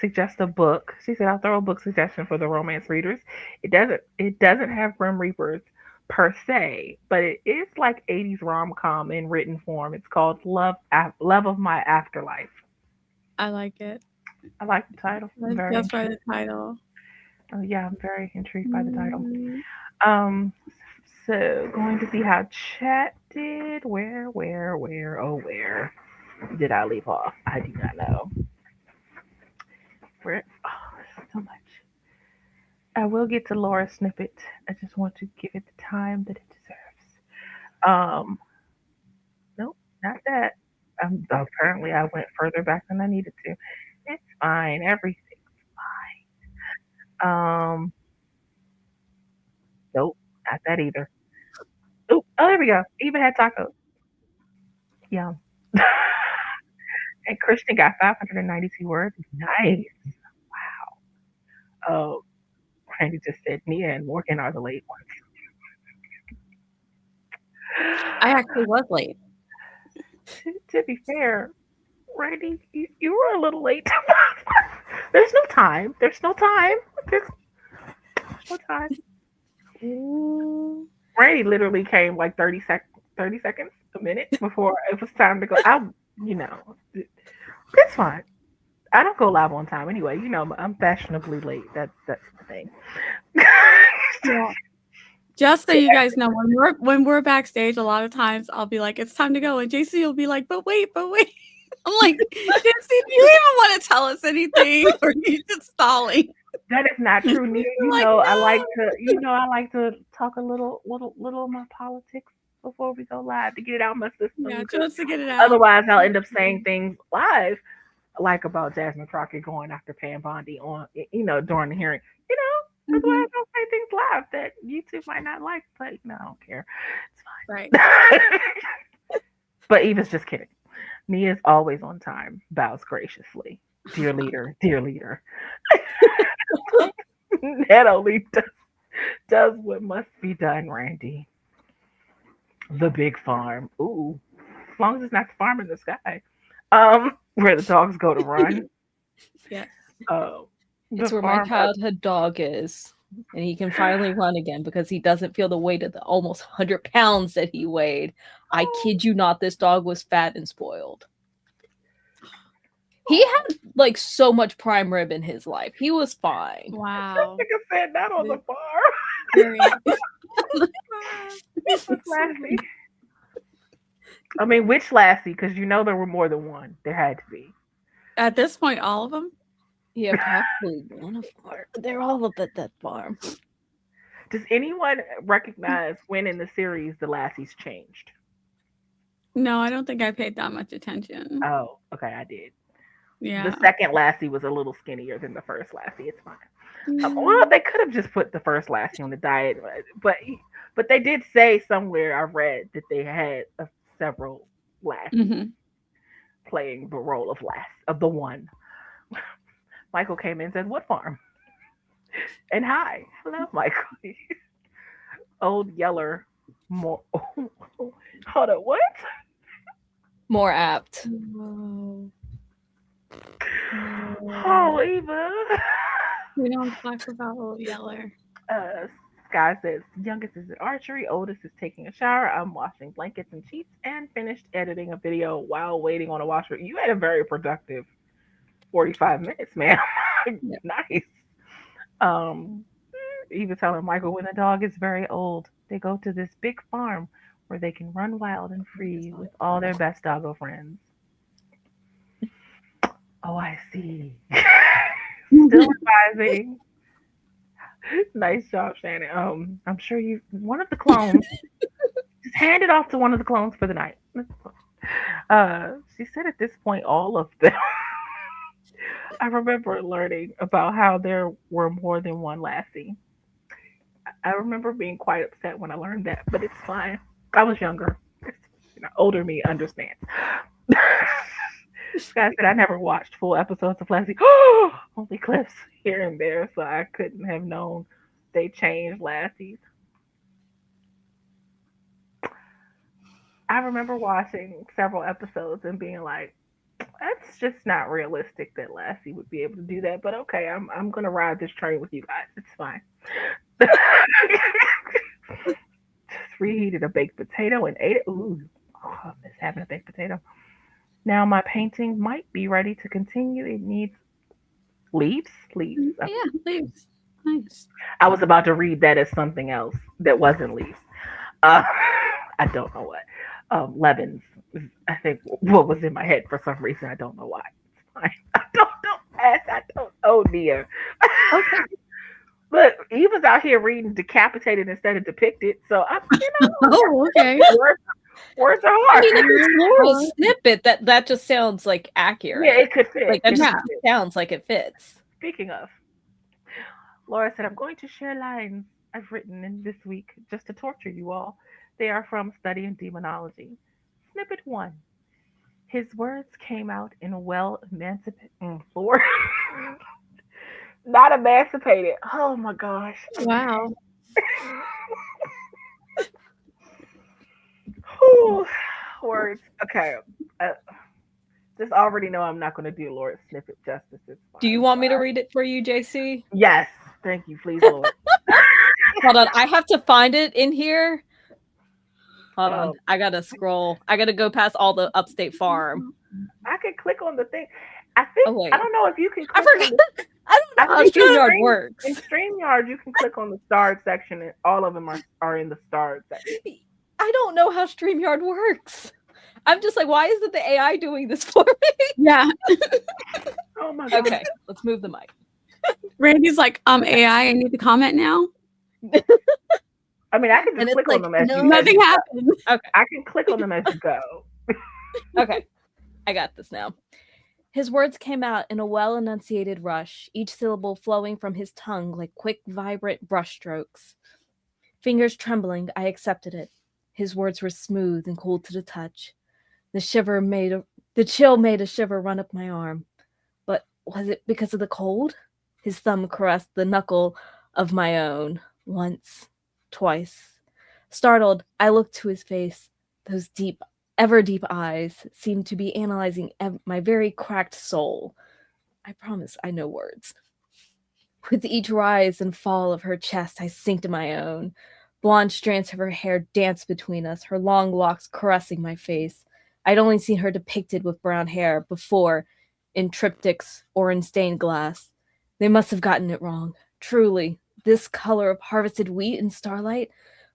suggest a book. She said, "I'll throw a book suggestion for the romance readers." It doesn't have Grim Reapers per se, but it is like 80s rom-com in written form. It's called Love of My Afterlife. I like it. I like the title. That's why the title. Oh yeah, I'm very intrigued by the title. So going to see how chat did. Where did I leave off? I do not know. There's so much. I will get to Laura's snippet. I just want to give it the time that it deserves. Nope, not that. Apparently, I went further back than I needed to. It's fine. Everything's fine. Nope, not that either. Oh, there we go. Even had tacos. Yum. And Christian got 592 words. Nice. Oh, Randy just said Nia and Morgan are the late ones. I actually was late. To be fair, Randy, you were a little late. There's no time. There's no time. There's no time. Randy literally came like 30 seconds, a minute before it was time to go. It's fine. I don't go live on time anyway. I'm fashionably late. That's the thing. Yeah. Just so you guys know, when we're backstage, a lot of times I'll be like, "It's time to go," and JC will be like, "But wait." I'm like, JC, do you even want to tell us anything, or are you just stalling? That is not true, Nia. No. I like to talk a little of my politics before we go live to get it out of my system. Yeah, just to get it out. Otherwise, I'll end up saying things live, like about Jasmine Crockett going after Pam Bondi on, during the hearing. Otherwise, I'll say things live that YouTube might not like, but I don't care. It's fine. Right. But Eva's just kidding. Nia's always on time, bows graciously. Dear leader, dear leader. That only does what must be done, Randy. The big farm. Ooh. As long as it's not the farm in the sky. Where the dogs go to run. Yeah. It's where my childhood dog is. And he can finally run again because he doesn't feel the weight of the almost 100 pounds that he weighed. I kid you not, this dog was fat and spoiled. He had like so much prime rib in his life. He was fine. Wow. Like I said, not on the farm. Lassie. I mean, which Lassie? Because there were more than one. There had to be. At this point, all of them? Yeah, probably one of them. They're all up at that farm. Does anyone recognize when in the series the Lassies changed? No, I don't think I paid that much attention. Oh, okay, I did. Yeah. The second Lassie was a little skinnier than the first Lassie. It's fine. Well, they could have just put the first Lassie on the diet, but they did say somewhere I read that they had several Lassies playing the role of the one. Michael came in and said, "What farm?" And hi, hello, Michael. Old Yeller, more. Hold on, what? More apt. Oh, Eva. We don't talk about Old Yeller. Sky says, youngest is at archery, oldest is taking a shower. I'm washing blankets and sheets and finished editing a video while waiting on a washer. You had a very productive 45 minutes, man. Nice. Eva telling Michael when the dog is very old, they go to this big farm where they can run wild and free with all their best doggo friends. Oh, I see. Still advising. Nice job, Shannon. I'm sure one of the clones just hand it off to one of the clones for the night. She said at this point, all of them. I remember learning about how there were more than one Lassie. I remember being quite upset when I learned that, but it's fine. I was younger. Older me understands. Scott said I never watched full episodes of Lassie. Only clips here and there, so I couldn't have known they changed Lassies. I remember watching several episodes and being like, that's just not realistic that Lassie would be able to do that. But okay, I'm gonna ride this train with you guys. It's fine. Just reheated a baked potato and ate it. Ooh, I miss having a baked potato. Now my painting might be ready to continue. It needs leaves. Yeah, leaves. Nice. I was about to read that as something else that wasn't leaves. I don't know what. Levins, I think, what was in my head for some reason. I don't know why. It's fine. I don't know, Nia. Okay. But Eva's out here reading decapitated instead of depicted. So, Oh, okay. Words are I hard. mean, if it's Laura's snippet, that just sounds like accurate. Yeah, it could fit. Like that It just could fit. sounds like it fits. Speaking of, Laura said, I'm going to share lines I've written in this week just to torture you all. They are from Studying Demonology. Snippet 1. His words came out in a well-emancipated... Lord. Not emancipated. Oh my gosh. Wow. Whew. Words. Okay. Just already know I'm not going to do Laura's snippet justice. Do you want me to read it for you, JC? Yes. Thank you. Please, Lord. Hold on. I have to find it in here. Hold on. I got to scroll. I got to go past all the Upstate Farm. I can click on the thing. I think, I don't know if you can click I forgot. I don't know how StreamYard works. In StreamYard, you can click on the starred section, and all of them are in the starred section. I don't know how StreamYard works. I'm just like, why isn't the AI doing this for me? Yeah. Oh my god. Okay, let's move the mic. Randy's like, AI, I need to comment now. I mean, I can just click on them as you go. Nothing happened. Okay. I can click on them as you go. Okay, I got this now. His words came out in a well-enunciated rush, each syllable flowing from his tongue like quick, vibrant brushstrokes. Fingers trembling, I accepted it. His words were smooth and cool to the touch. The chill made a shiver run up my arm. But was it because of the cold? His thumb caressed the knuckle of my own. Once, twice. Startled, I looked to his face. Those deep, ever-deep eyes seemed to be analyzing my very cracked soul. I promise I know words. With each rise and fall of her chest, I sank to my own. Blonde strands of her hair danced between us, her long locks caressing my face. I'd only seen her depicted with brown hair before, in triptychs or in stained glass. They must have gotten it wrong. Truly, this color of harvested wheat in starlight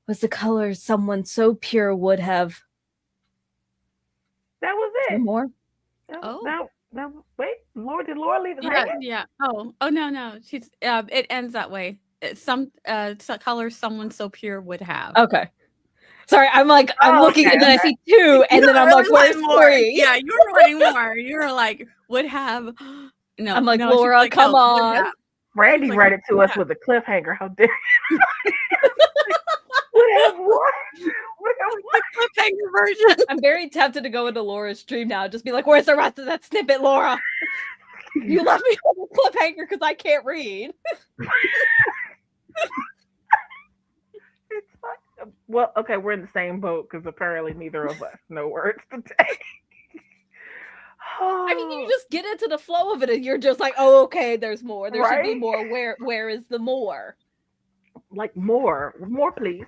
was the color someone so pure would have... That was it. No more? Wait, Laura, did Laura leave it? Yeah. Oh, no. She's it ends that way. It's some color someone so pure would have. Okay. Sorry, I'm looking and then I see 2, and then I'm like, where's 3? Yeah, you were writing more. You were like, would have. No, I'm like, no, Laura, like, come no, on. Randy read it to us with a cliffhanger. How dare you? What? Cliffhanger version. I'm very tempted to go into Laura's stream now. Just be like, where's the rest of that snippet, Laura? You left me on a cliffhanger because I can't read. It's fine. Well, okay, we're in the same boat because apparently neither of us know words today. I mean, you just get into the flow of it and you're just like, oh, okay, there's more. There should be more. Where is the more? Like more, please.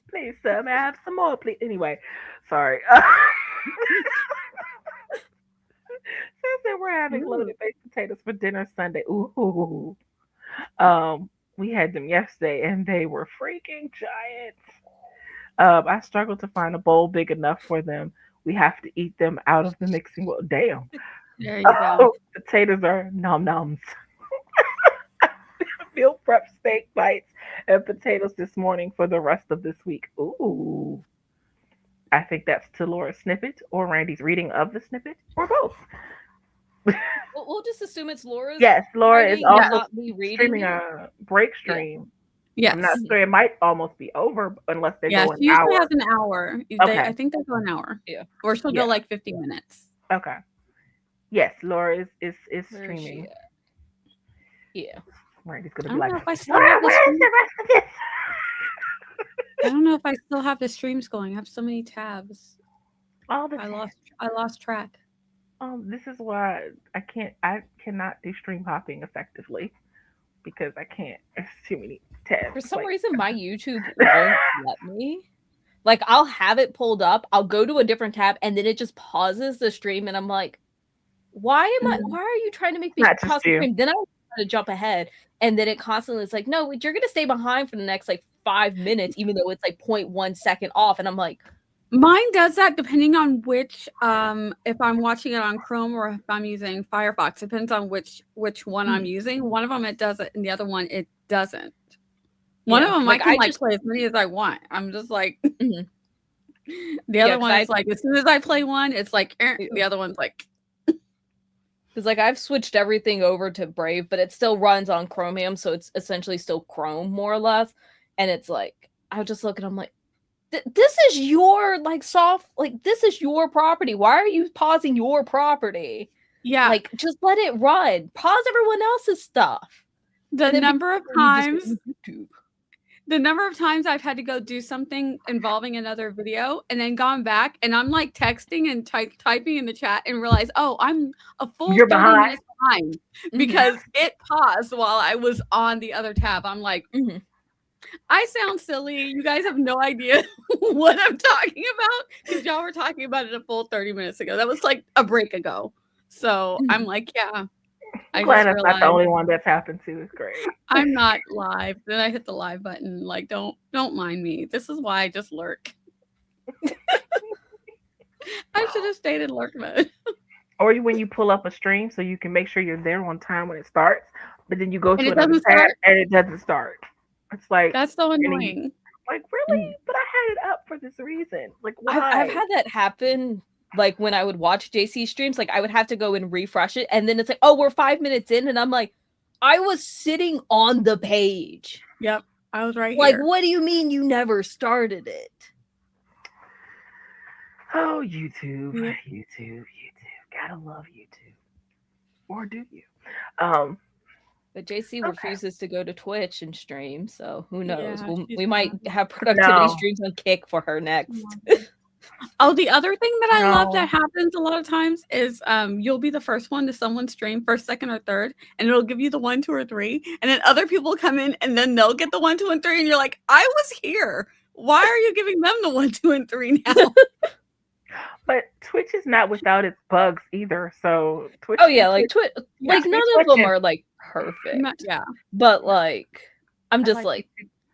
Please, sir, may I have some more, please? Anyway, sorry. Since we're having loaded baked potatoes for dinner Sunday. Ooh. We had them yesterday and they were freaking giants. I struggled to find a bowl big enough for them. We have to eat them out of the mixing bowl. Damn. There you go. Potatoes are nom-noms. Meal prep steak bites and potatoes this morning for the rest of this week. Ooh. I think that's to Laura's snippet or Randy's reading of the snippet or both. We'll just assume it's Laura's. Yes, Laura is also streaming a break stream. Yes. I'm not sure. It might almost be over unless they go an she hour. usually has an hour. Okay. I think they go an hour. Yeah. Or she'll go like 50 minutes. Okay. Yes, Laura is Where streaming. Yeah. Randy's gonna be like, where's the rest of this? I don't know if I still have the streams going. I have so many tabs. All the I lost track. This is why I cannot do stream hopping effectively because I can't. There's too many tabs. For some reason, my YouTube won't let me. Like, I'll have it pulled up, I'll go to a different tab, and then it just pauses the stream, and I'm like, why are you trying to make me pause the stream? Then I try to jump ahead, and then it constantly is like, no, you're gonna stay behind for the next like 5 minutes, even though it's like 0.1 second off, and I'm like, mine does that depending on which if I'm watching it on Chrome or if I'm using Firefox. Depends on which one I'm using. One of them it does it and the other one it doesn't. One of them I can play as many as I want. I'm just like The other 'cause one is like, as soon as I play one, it's like, the other one's like, because like I've switched everything over to Brave, but it still runs on Chromium, so it's essentially still Chrome more or less. And it's like I just look and I'm like, this is your like this is your property. Why are you pausing your property? yeah. Like just let it run. Pause everyone else's stuff. The number of times YouTube. the number of times I've had to go do something involving another video and then gone back and I'm like texting and typing in the chat and realize, oh, I'm a full 30 minutes behind because it paused while I was on the other tab. I'm like, I sound silly. You guys have no idea what I'm talking about because y'all were talking about it a full 30 minutes ago. That was like a break ago. So I'm like, yeah. I'm glad that's not the only one that's happened to. It's great. I'm not live. Then I hit the live button. Like, don't mind me. This is why I just lurk. I should have stayed in lurk mode. Or when you pull up a stream so you can make sure you're there on time when it starts, but then you go to it another doesn't tab start? and it doesn't start. It's like That's so annoying. like really, but I had it up for this reason. Like why? I've had that happen. Like when I would watch JC streams, like I would have to go and refresh it, and then it's like, oh, we're 5 minutes in, and I'm like, I was sitting on the page. Yep, I was right Like, here. what do you mean you never started it? Oh, YouTube. Gotta love YouTube. Or do you? But JC refuses to go to Twitch and stream, so who knows? Yeah, we might have productivity No. streams on Kick for her next. Oh, the other thing that I love that happens a lot of times is you'll be the first one to someone's stream, first, second, or third, and it'll give you the 1, 2, or 3, and then other people come in and then they'll get the 1, 2, and 3, and you're like, I was here. Why are you giving them the 1, 2, and 3 now? But Twitch is not without its bugs either. So Twitch. Oh yeah, like Twitch. Like none of them are like perfect. Yeah, but like I'm just like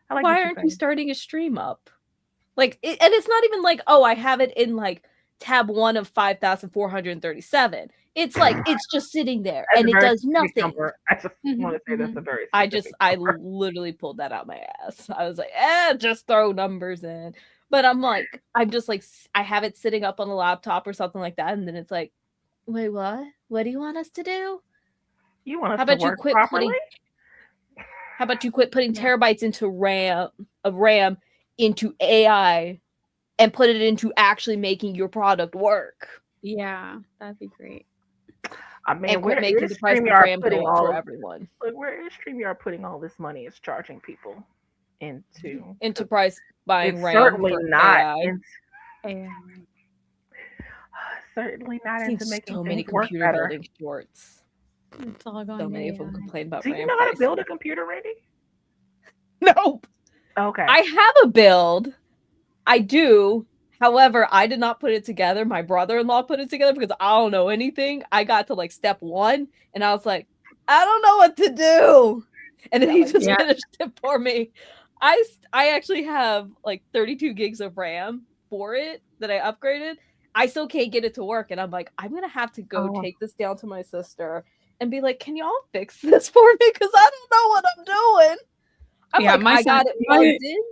I why aren't you starting a stream up? Like, and it's not even like, oh, I have it in like tab 1 of 5,437. It's like it's just sitting there and it does nothing. I just want to say that's a very. I literally pulled that out my ass. I was like, just throw numbers in. But I'm just like, I have it sitting up on a laptop or something like that, and then it's like, wait, what? What do you want us to do? You want us How about to you work quit properly? How about you quit putting terabytes into RAM into AI and put it into actually making your product work? Yeah, that'd be great. I mean, and quit where making is the price of StreamYard RAM putting go up all for of- everyone. Like, where is StreamYard putting all this money? It's charging people into price buying it's RAM. certainly for not. AI. Certainly not I've into seen making so many things work computer better. building shorts. It's all going So many of them AI. complain about Do RAM you know how to prices. build a computer, Randy? Nope. Okay. I have a build. I do. However, I did not put it together. My brother-in-law put it together because I don't know anything. I got to like step 1 and I was like, I don't know what to do. And then he just finished it for me. I actually have like 32 gigs of RAM for it that I upgraded. I still can't get it to work. And I'm like, I'm going to have to go take this down to my sister and be like, can y'all fix this for me? Because I don't know what I'm doing. I'm like, I got it plugged in.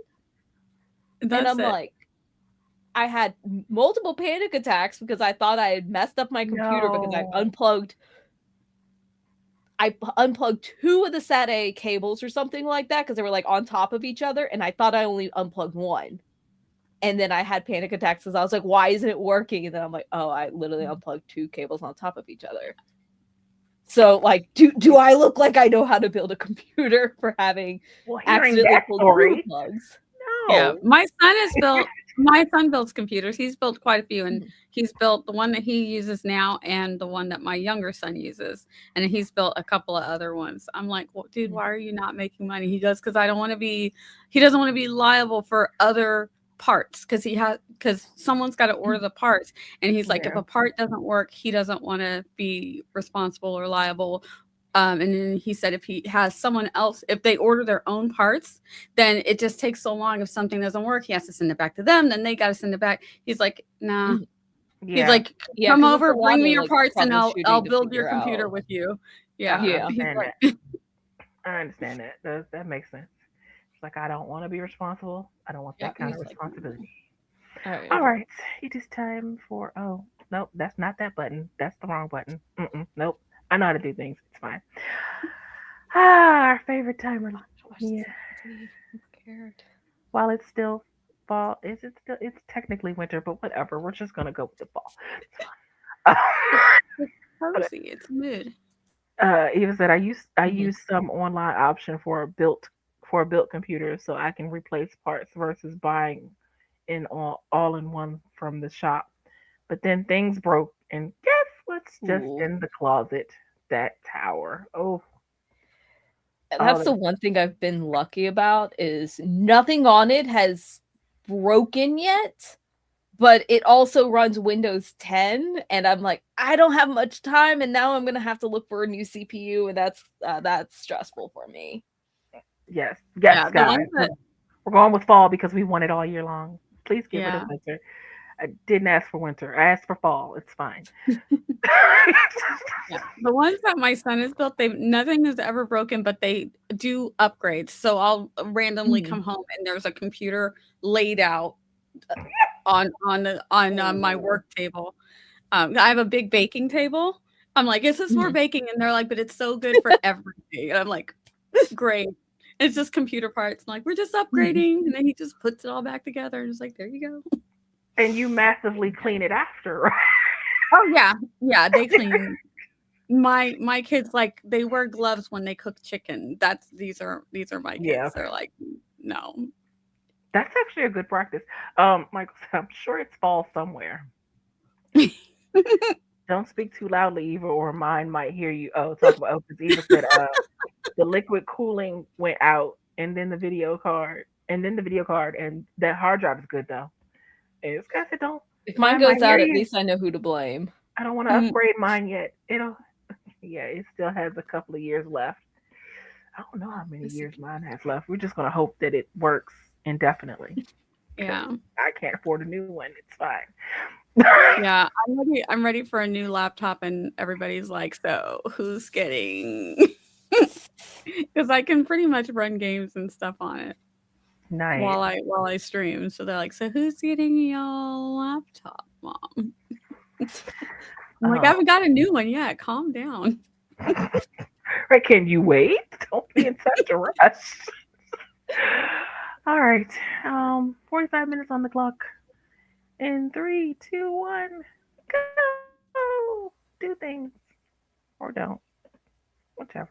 And I'm like, I had multiple panic attacks because I thought I had messed up my computer because I unplugged 2 of the SATA cables or something like that because they were like on top of each other, and I thought I only unplugged 1. And then I had panic attacks because I was like, why isn't it working? And then I'm like, oh, I literally unplugged 2 cables on top of each other. So like, do I look like I know how to build a computer for having accidentally pulled 2 plugs? No. Yeah, my son builds computers. He's built quite a few, and he's built the one that he uses now and the one that my younger son uses, and he's built a couple of other ones. I'm like, well, dude, why are you not making money? He goes, because he doesn't want to be liable for other parts because someone's got to order the parts, and he's like, if a part doesn't work, he doesn't want to be responsible or liable. And then he said if he has someone else, if they order their own parts, then it just takes so long. If something doesn't work, he has to send it back to them. Then they got to send it back. He's like, nah. Yeah. He's like, come over, bring me your parts, and I'll build your computer out with you. Yeah. I understand that. That makes sense. It's like, I don't want to be responsible. I don't want that kind of responsibility. All right. It is time for. Oh, nope. That's not that button. That's the wrong button. Nope. I know how to do things. It's fine. Our favorite timer. Yeah. I'm scared. While it's still fall, is it still? It's technically winter, but whatever. We're just gonna go with the fall. It's fine. It's cozy. It's mid. Eva said I Mhm. use some online option for a built computer so I can replace parts versus buying in all in one from the shop. But then things broke, and guess what's just Ooh. in the closet? That tower. Oh, oh, That's the one thing I've been lucky about is nothing on it has broken yet, but it also runs Windows 10, and I'm like, I don't have much time, and now I'm gonna have to look for a new CPU, and that's stressful for me. yes, Yeah, yes, the ones guys. that We're going with fall because we want it all year long. Please get rid of yeah. winter. I didn't ask for winter. I asked for fall. It's fine. Yeah, the ones that my son has built, they nothing is ever broken, but they do upgrades. So I'll randomly Mhm. come home and there's a computer laid out on my Ooh. work table. I have a big baking table. I'm like, is this for Mhm. baking? And they're like, but it's so good for everything. And I'm like, great. It's just computer parts. I'm like, we're just upgrading, and then he just puts it all back together and it's like, there you go. And you massively clean it after, right? Oh yeah, yeah. They clean. My kids like they wear gloves when they cook chicken. These are my Yeah, kids. They're like, no. that's actually a good practice. Michael said, I'm sure it's fall somewhere. Don't speak too loudly, Eva, or mine might hear you. Oh, talk about. Oh, because Eva said, the liquid cooling went out, and then the video card, and that hard drive is good though. And this guy said, don't. If mine Mine might goes hear out, at you. least I know who to blame. I don't want to Mm, upgrade mine yet. Yeah, it still has a couple of years left. I don't know how many the years CPU. mine has left. We're just gonna hope that it works indefinitely because Yeah. I can't afford a new one. It's fine. Yeah. I'm ready for a new laptop and everybody's like, so who's getting because I can pretty much run games and stuff on it Nice. while I stream. So they're like, so who's getting your laptop, mom? I'm like, I Oh, haven't got a new one yet. Calm down. right. Can you wait? Don't be in such a rush. All right. 45 minutes on the clock. In three, two, one, go. Do things or don't, whichever.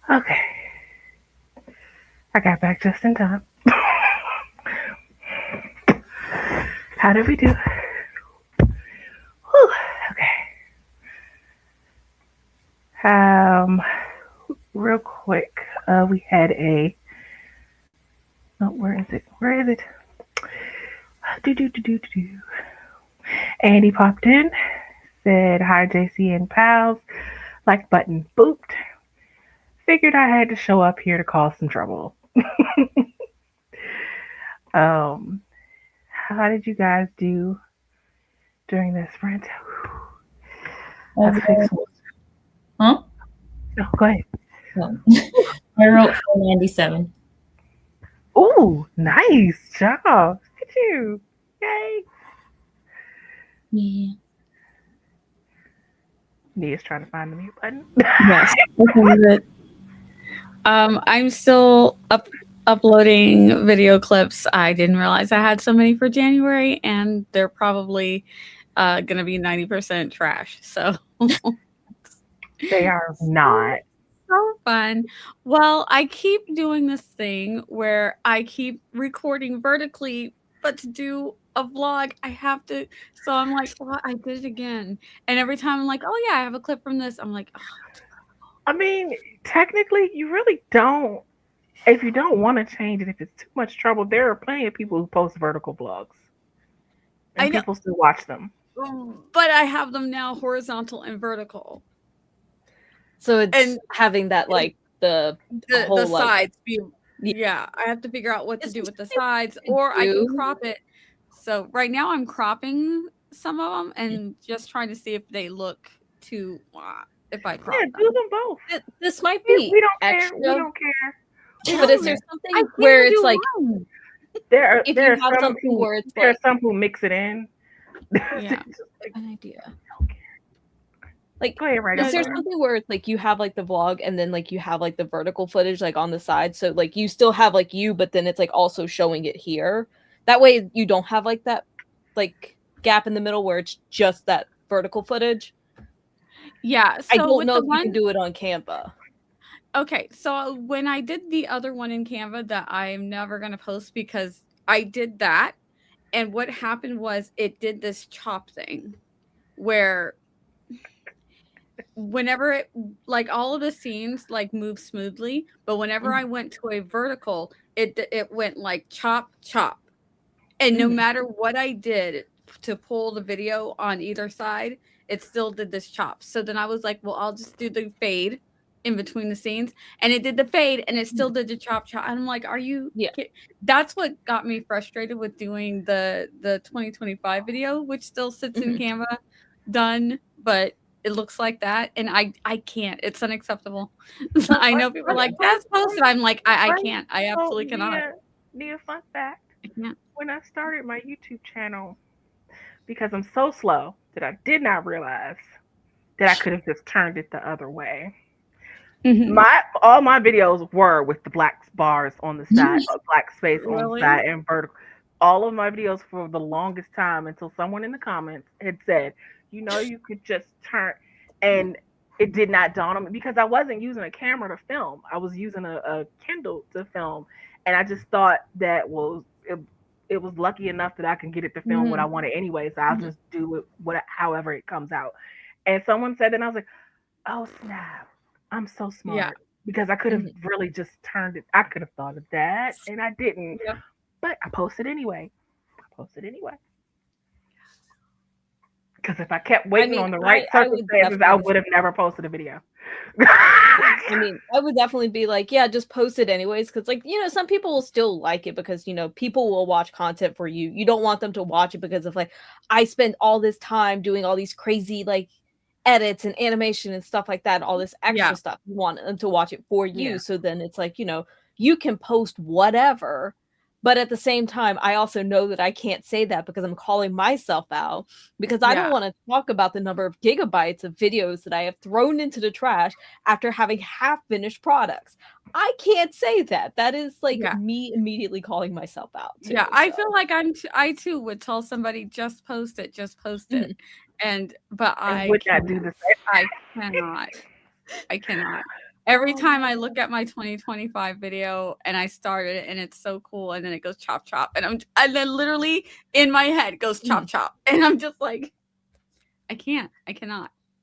Okay. I got back just in time. How did we do? Whew. Okay. Real quick, we had a. Oh, where is it? Where is it? Do. Andy popped in, said hi, JC and pals. Like button booped. Figured I had to show up here to cause some trouble. How did you guys do during this sprint? Huh? No, go ahead. No. I wrote 497. Ooh, nice job. Look at you. Yay. Yeah. Nia's trying to find the mute button. Yes. I'm still uploading video clips. I didn't realize I had so many for January, and they're probably going to be 90% trash. So They are not. So fun. Well, I keep doing this thing where I keep recording vertically, but to do a vlog, I have to. So I'm like, well, I did it again. And every time I'm like, oh yeah, I have a clip from this. I'm like, oh. I mean, technically, you really don't. If you don't want to change it, if it's too much trouble, there are plenty of people who post vertical vlogs. And people still watch them. But I have them now horizontal and vertical. So it's having that like the whole, sides be yeah, I have to figure out what to do with the sides, or I can crop it. So right now I'm cropping some of them and just trying to see if they look too if I crop them. Do them both. This might be we don't extra, care. We don't care. But is there something where it's like there are some who, where it's there are some who mix it in. Yeah, an idea. Like, go ahead, right? Is there something where it's like you have like the vlog and then like you have like the vertical footage like on the side, so like you still have like you, but then it's like also showing it here. That way you don't have like that like gap in the middle where it's just that vertical footage. Yeah, so I don't know if you can do it on Canva. Okay, so when I did the other one in Canva that I'm never going to post because I did that, and what happened was it did this chop thing where whenever it like all of the scenes like move smoothly, but whenever I went to a vertical, it went like chop, and no matter what I did to pull the video on either side, it still did this chop. So then I was like, well, I'll just do the fade in between the scenes, and it did the fade and it still did the chop. And I'm like, are you kidding? That's what got me frustrated with doing the 2025 video, which still sits in Canva done, but it looks like that, and I can't. It's unacceptable. I know people are like, just post it. I'm like, I can't. I absolutely cannot. Nia, fun fact. When I started my YouTube channel, because I'm so slow that I did not realize that I could have just turned it the other way. All my videos were with the black bars on the side, black space on the side, and vertical. All of my videos for the longest time until someone in the comments had said, you could just turn, and it did not dawn on me because I wasn't using a camera to film. I was using a Kindle to film, and I just thought that it was lucky enough that I can get it to film what I wanted anyway, so I'll just do it however it comes out. And someone said that, and I was like, oh snap, I'm so smart, because I could have really just turned it. I could have thought of that, and I didn't. But I posted anyway. Because if I kept waiting on the right circumstances, I would have never posted a video. I mean, I would definitely be like, yeah, just post it anyways. Because, like, some people will still like it because, people will watch content for you. You don't want them to watch it because of, like, I spend all this time doing all these crazy, like, edits and animation and stuff like that, all this extra stuff. You want them to watch it for you. So then it's like, you can post whatever. But at the same time, I also know that I can't say that because I'm calling myself out, because I don't want to talk about the number of gigabytes of videos that I have thrown into the trash after having half-finished products. I can't say that. That is like me immediately calling myself out. Too, I feel like I too would tell somebody, just post it. But I would not do the same. I cannot. Every time I look at my 2025 video and I started it and it's so cool, and then it goes chop chop, and then literally in my head goes chop chop, and I'm just like, I cannot.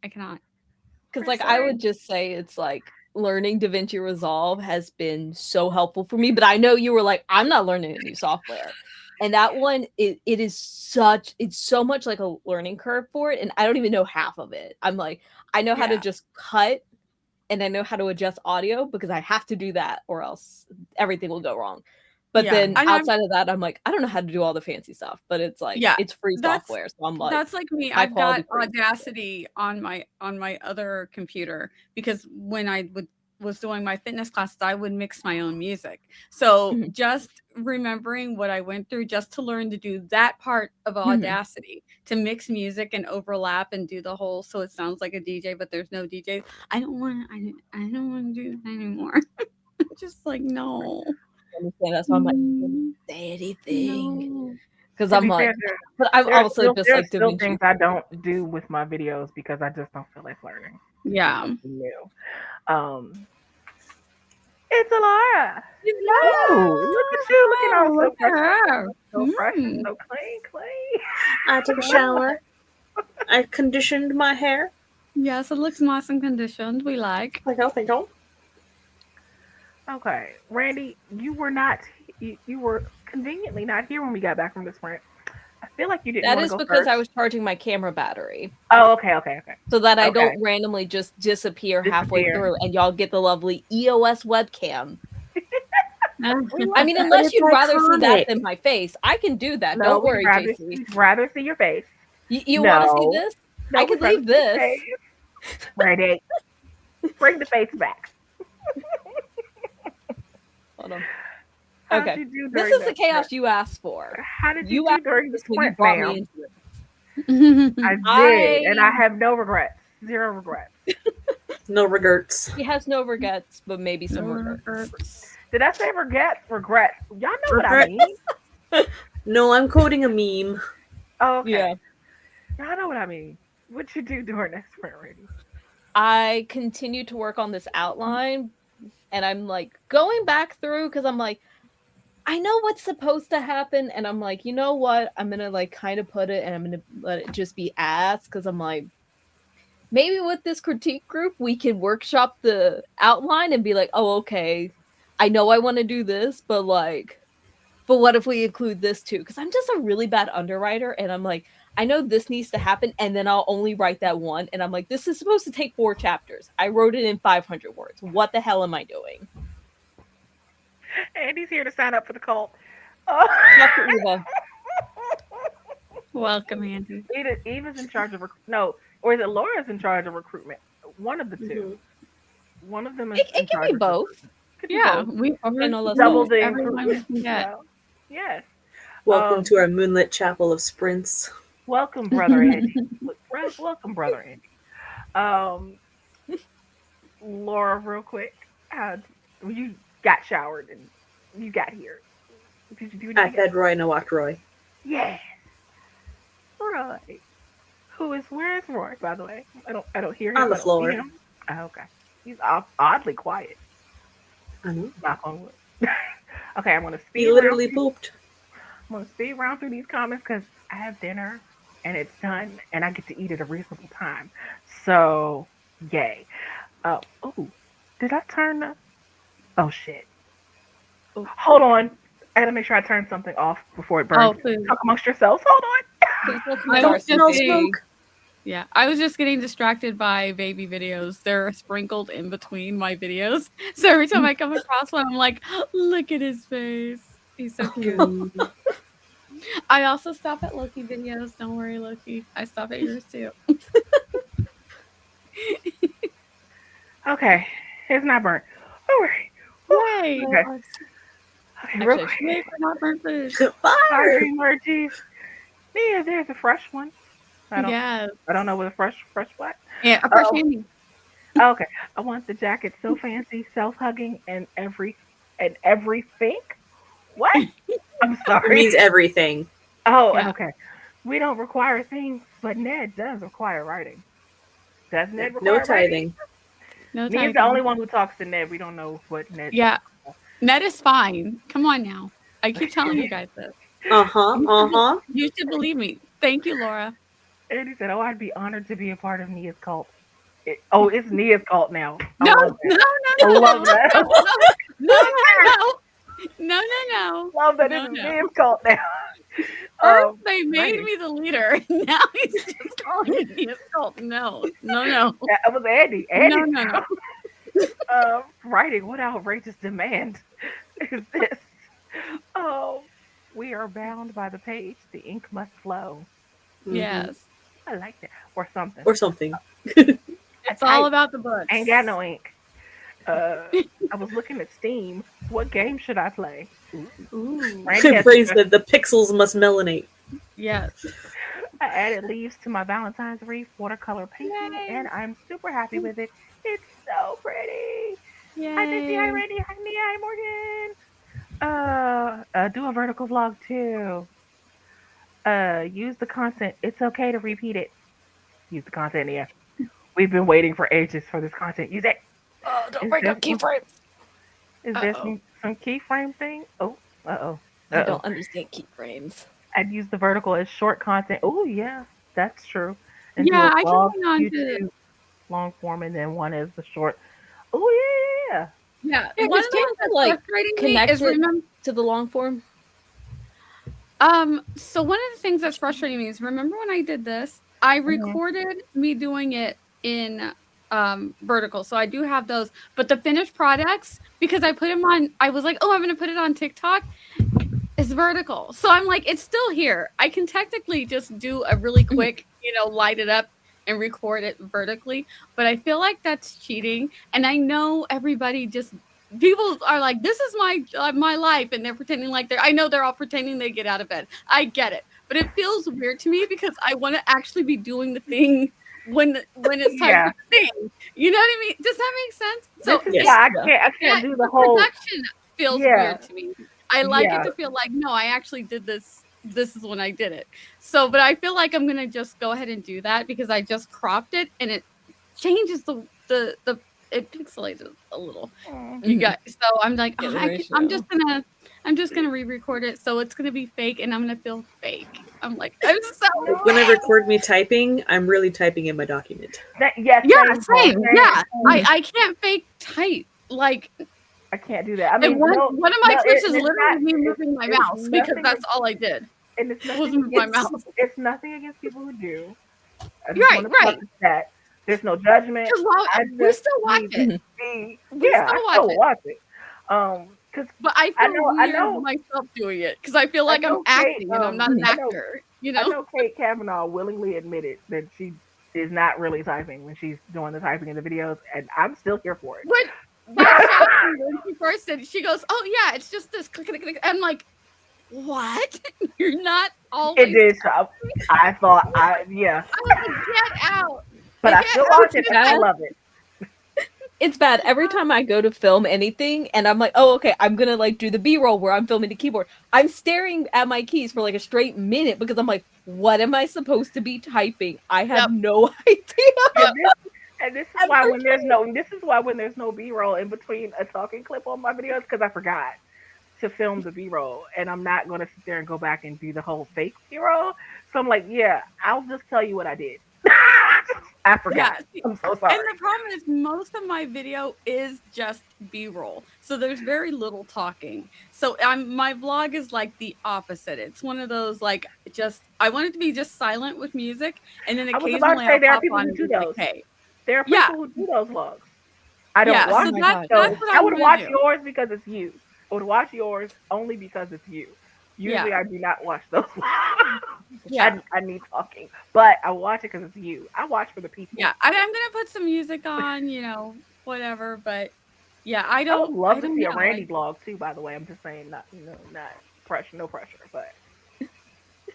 Because like I would just say it's like learning DaVinci Resolve has been so helpful for me, but I know you were like, I'm not learning a new software. And that one, it's so much like a learning curve for it, and I don't even know half of it. I'm like, I know how to just cut, and I know how to adjust audio because I have to do that, or else everything will go wrong. But then outside of that, I'm like, I don't know how to do all the fancy stuff, but it's like, it's free software. So I'm like, that's like me. I've got Audacity on my other computer, because when I was doing my fitness classes, I would mix my own music. So just remembering what I went through just to learn to do that part of Audacity, to mix music and overlap and do the whole, so it sounds like a DJ, but there's no DJ. I don't want to do that anymore. Just like, no. Understand. That's why I'm like, say anything, because I'm like, but I've also just like still things I don't do with my videos because I just don't feel like learning. Yeah. New. It's Alara. Hello. Look at you looking all so fresh, so fresh and so clean. I took a shower. I conditioned my hair. Yes, it looks nice and conditioned. We like. Thank you. Okay, Randi, you were conveniently not here when we got back from the sprint. I feel like you didn't. That is go because first. I was charging my camera battery. Oh, okay. So that I don't randomly just disappear halfway through, and y'all get the lovely EOS webcam. I mean, unless you'd rather see that than my face, I can do that. No, don't worry, JC. We'd rather see your face. You want to see this? No, I could leave this. Randi, bring the face back. Hold on. Okay. This is the chaos you asked for. How did you do during the sprint, brought me into it? I did, and I have no regrets. Zero regrets. No regrets. He has no regrets, but maybe some regrets. Did I say regrets? Regrets. Y'all know what I mean. No, I'm quoting a meme. Oh, okay. Yeah. Y'all know what I mean. What'd you do during that sprint, Randi? I continue to work on this outline, and I'm like going back through because I'm like, I know what's supposed to happen, and I'm like, you know what? I'm gonna like kind of put it, and I'm gonna let it just be asked because I'm like, maybe with this critique group we can workshop the outline and be like, oh, okay, I know I want to do this, but what if we include this too? Because I'm just a really bad underwriter, and I'm like, I know this needs to happen, and then I'll only write that one, and I'm like, this is supposed to take 4 chapters. I wrote it in 500 words. What the hell am I doing? Andy's here to sign up for the cult. Dr. Eva. Welcome, Andy. Eva's in charge of or is it Laura's in charge of recruitment? One of the two. One of them is it can be both. Yeah, we double the recruitment. Yes. Welcome to our moonlit chapel of sprints. Welcome, brother Andy. Welcome, brother Andy. Laura, real quick, you got showered and you got here. Did you do anything? I fed Roy and I walked Roy. Yes. Roy. Where is Roy, by the way? I don't hear him. On the floor. Oh, okay. He's oddly quiet. I know. Knock on wood. Okay, I'm gonna speed. He literally pooped. I'm gonna speed round through these comments because I have dinner and it's done and I get to eat at a reasonable time. So, yay. Did I turn the... Oh, shit. Ooh. Hold on. I gotta make sure I turn something off before it burns. Talk amongst yourselves. Hold on. I was just getting distracted by baby videos. They're sprinkled in between my videos. So every time I come across one, I'm like, look at his face. He's so cute. I also stop at Loki videos. Don't worry, Loki. I stop at yours too. Okay. It's not burnt. All right. Wait. Okay, real quick. Fire emojis. Nia, there's a fresh one. I don't know what a fresh what. Yeah, a fresh candy. Okay. I want the jacket so fancy, self-hugging, and everything. What? I'm sorry. It means everything. Oh, yeah. Okay. We don't require things, but Ned does require writing. Does Ned require no tithing? No Nia's the typing. only one who talks to Ned. We don't know what Ned. Yeah. Ned is fine. Come on now. I keep telling you guys this. You should believe me. Thank you, Laura. And he said, "Oh, I'd be honored to be a part of Nia's cult." It's Nia's cult now. No, I love that. I love that. No. Love that No, it's no. Nia's cult now. First, they made Randy. me the leader. Now he's just calling it Nia's cult. No. That was Andy. No. Writing, what outrageous demand is this? Oh, we are bound by the page. The ink must flow. Yes. I like that. Or something. It's all about the books. I ain't got no ink. I was looking at Steam. What game should I play? Ooh. Brains that the pixels must melanate. Yes. I added leaves to my Valentine's wreath watercolor painting, Yay. and I'm super happy with it. It's so pretty. Yay. Hi, Missy. Hi, Randy. Hi, Nia. Hi, Morgan. Do a vertical vlog too. Use the content. It's okay to repeat it. Use the content, Nia. We've been waiting for ages for this content. Use it. Oh, don't break up keyframes. Is there some keyframe thing? Oh, I don't understand keyframes. I'd use the vertical as short content. Oh, yeah, that's true. And Yeah, do a I can vlog, hang on to YouTube, long form, and then one is the short. Oh, yeah. Yeah. Yeah, One 'cause of the can't ones you, that's like, frustrating me connect is it remember. to the long form? So one of the things that's frustrating me is remember when I did this, I recorded me doing it in vertical. So I do have those, but the finished products, because I put them on, I was like, oh, I'm going to put it on TikTok. It's vertical. So I'm like, it's still here. I can technically just do a really quick, light it up and record it vertically, but I feel like that's cheating. And I know everybody people are like, this is my life, and they're pretending like I know they're all pretending they get out of bed. I get it, but it feels weird to me because I want to actually be doing the thing when it's time for the thing. You know what I mean? Does that make sense? So I can't do the whole production feels weird to me. I like it to feel like, no, I actually did this. This is when I did it. So, but I feel like I'm gonna just go ahead and do that because I just cropped it and it changes it pixelates a little. You guys, so I'm like, I'm just gonna re-record it, so it's gonna be fake, and I'm gonna feel fake. I'm like, I'm so. When I record me typing, I'm really typing in my document. Same. Yeah, I can't fake type. Like, I can't do that. I mean, one of my clips is literally me moving my mouse because that's all I did. And it's was move my mouse. It's nothing against people who do. Right. That. There's no judgment. We still watch it. I still watch it. But I feel weird myself doing it because I feel like I'm acting and I'm not an actor. I know Kate Kavanaugh willingly admitted that she is not really typing when she's doing the typing in the videos, and I'm still here for it. But when she first said, she goes, "Oh yeah, it's just this click, click, click." I'm like, "What? You're not always." It is. I thought, I was like, get out. But I still watch it. I love it. It's bad. Every time I go to film anything and I'm like, oh, okay, I'm going to do the B-roll where I'm filming the keyboard. I'm staring at my keys for a straight minute because I'm like, what am I supposed to be typing? I have no idea. And this is why when there's no B-roll in between a talking clip on my videos, because I forgot to film the B-roll and I'm not going to sit there and go back and do the whole fake B-roll. So I'm like, I'll just tell you what I did. I forgot. I'm so sorry. And the problem is most of my video is just B-roll. So there's very little talking. So my vlog is like the opposite. It's one of those I want it to be just silent with music, and then occasionally I'll there are pop people on who do and those. hey. There are people who do those vlogs. I don't watch so them. that's what I would watch do. yours because it's you. I would watch yours only because it's you. Usually I do not watch those. I need talking, but I watch it because it's you. I watch for the people. Yeah, I'm gonna put some music on, whatever. But I would love to see a Randy vlog too. By the way, I'm just saying, not pressure, no pressure, but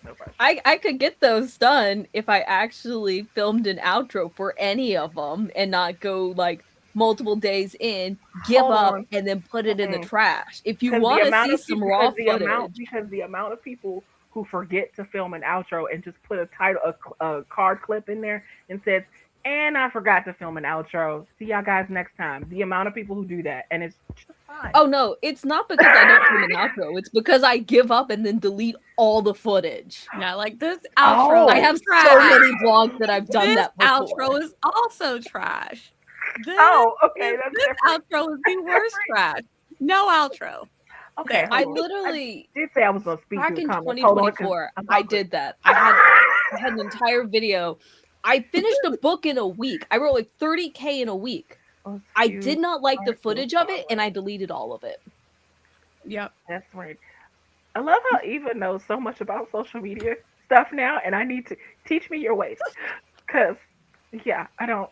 no pressure. I could get those done if I actually filmed an outro for any of them and not go multiple days in, give up, and then put it in the trash. If you want to see some raw footage, because the amount of people who forget to film an outro and just put a title, a card clip in there and says, And I forgot to film an outro. See y'all guys next time. The amount of people who do that, and it's just fine. Oh no, it's not because I don't film an outro. It's because I give up and then delete all the footage. Yeah, like this outro. Oh. I have trash. so many vlogs that I've done This that before. outro is also trash. This, Okay, that's this different. outro is the worst trash. No outro. Okay, I hold on. literally I did say I was gonna speak back to the in comments. Hold on, 'cause 2024, I'm I hungry. did that. I had an entire video. I finished a book in a week. I wrote like 30K in a week. Oh, I you did not like the are so footage of it, and sorry. I deleted all of it. Yep. That's right. I love how Eva knows so much about social media stuff now, and I need to teach me your ways. Cause yeah, I don't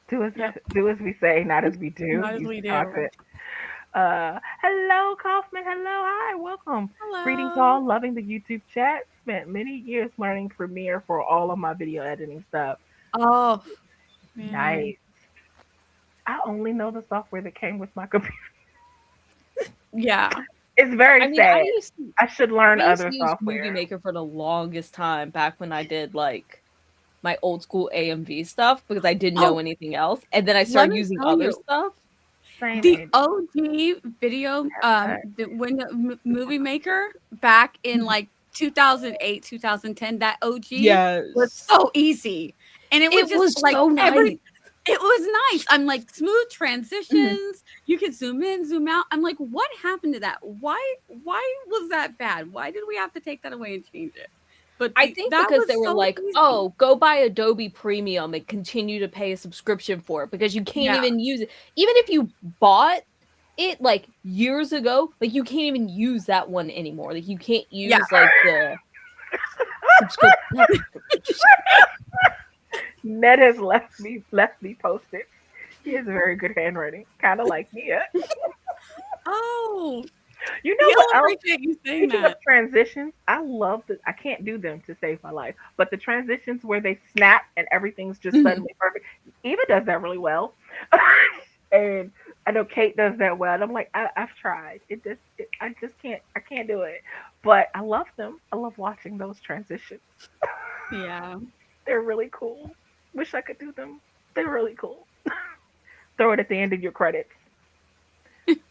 do as we say, not as we do. Not as You we do. toxic. Hello, Kaufman. Hello, hi, welcome. Hello. Greetings, all. Loving the YouTube chat. Spent many years learning Premiere for all of my video editing stuff. Oh, man. Nice. I only know the software that came with my computer. Yeah. It's very I mean, sad. I should learn used other to use software. Movie Maker for the longest time back when I did like my old school AMV stuff because I didn't know anything else, and then I started me using tell other you. stuff. Same The age. OG video, when the Movie Maker back in like 2008, 2010, that OG was so easy, and it was just like so nice. It was nice. I'm like smooth transitions. You could zoom in, zoom out. I'm like, what happened to that? Why was that bad? Why did we have to take that away and change it? But I think that because was they were so like, easy. oh, go buy Adobe Premium and continue to pay a subscription for it because you can't even use it. Even if you bought it like years ago, like you can't even use that one anymore. Like you can't use like the subscription. Ned has left me posted. He has very good handwriting, kind of like Nia. Oh, you know what else? Appreciate you saying Speaking that. of transitions, I love that. I can't do them to save my life, but the transitions where they snap and everything's just suddenly perfect. Eva does that really well, and I know Kate does that well. And I'm like, I've tried. I just can't. I can't do it. But I love them. I love watching those transitions. Yeah, they're really cool. Wish I could do them. They're really cool. Throw it at the end of your credits.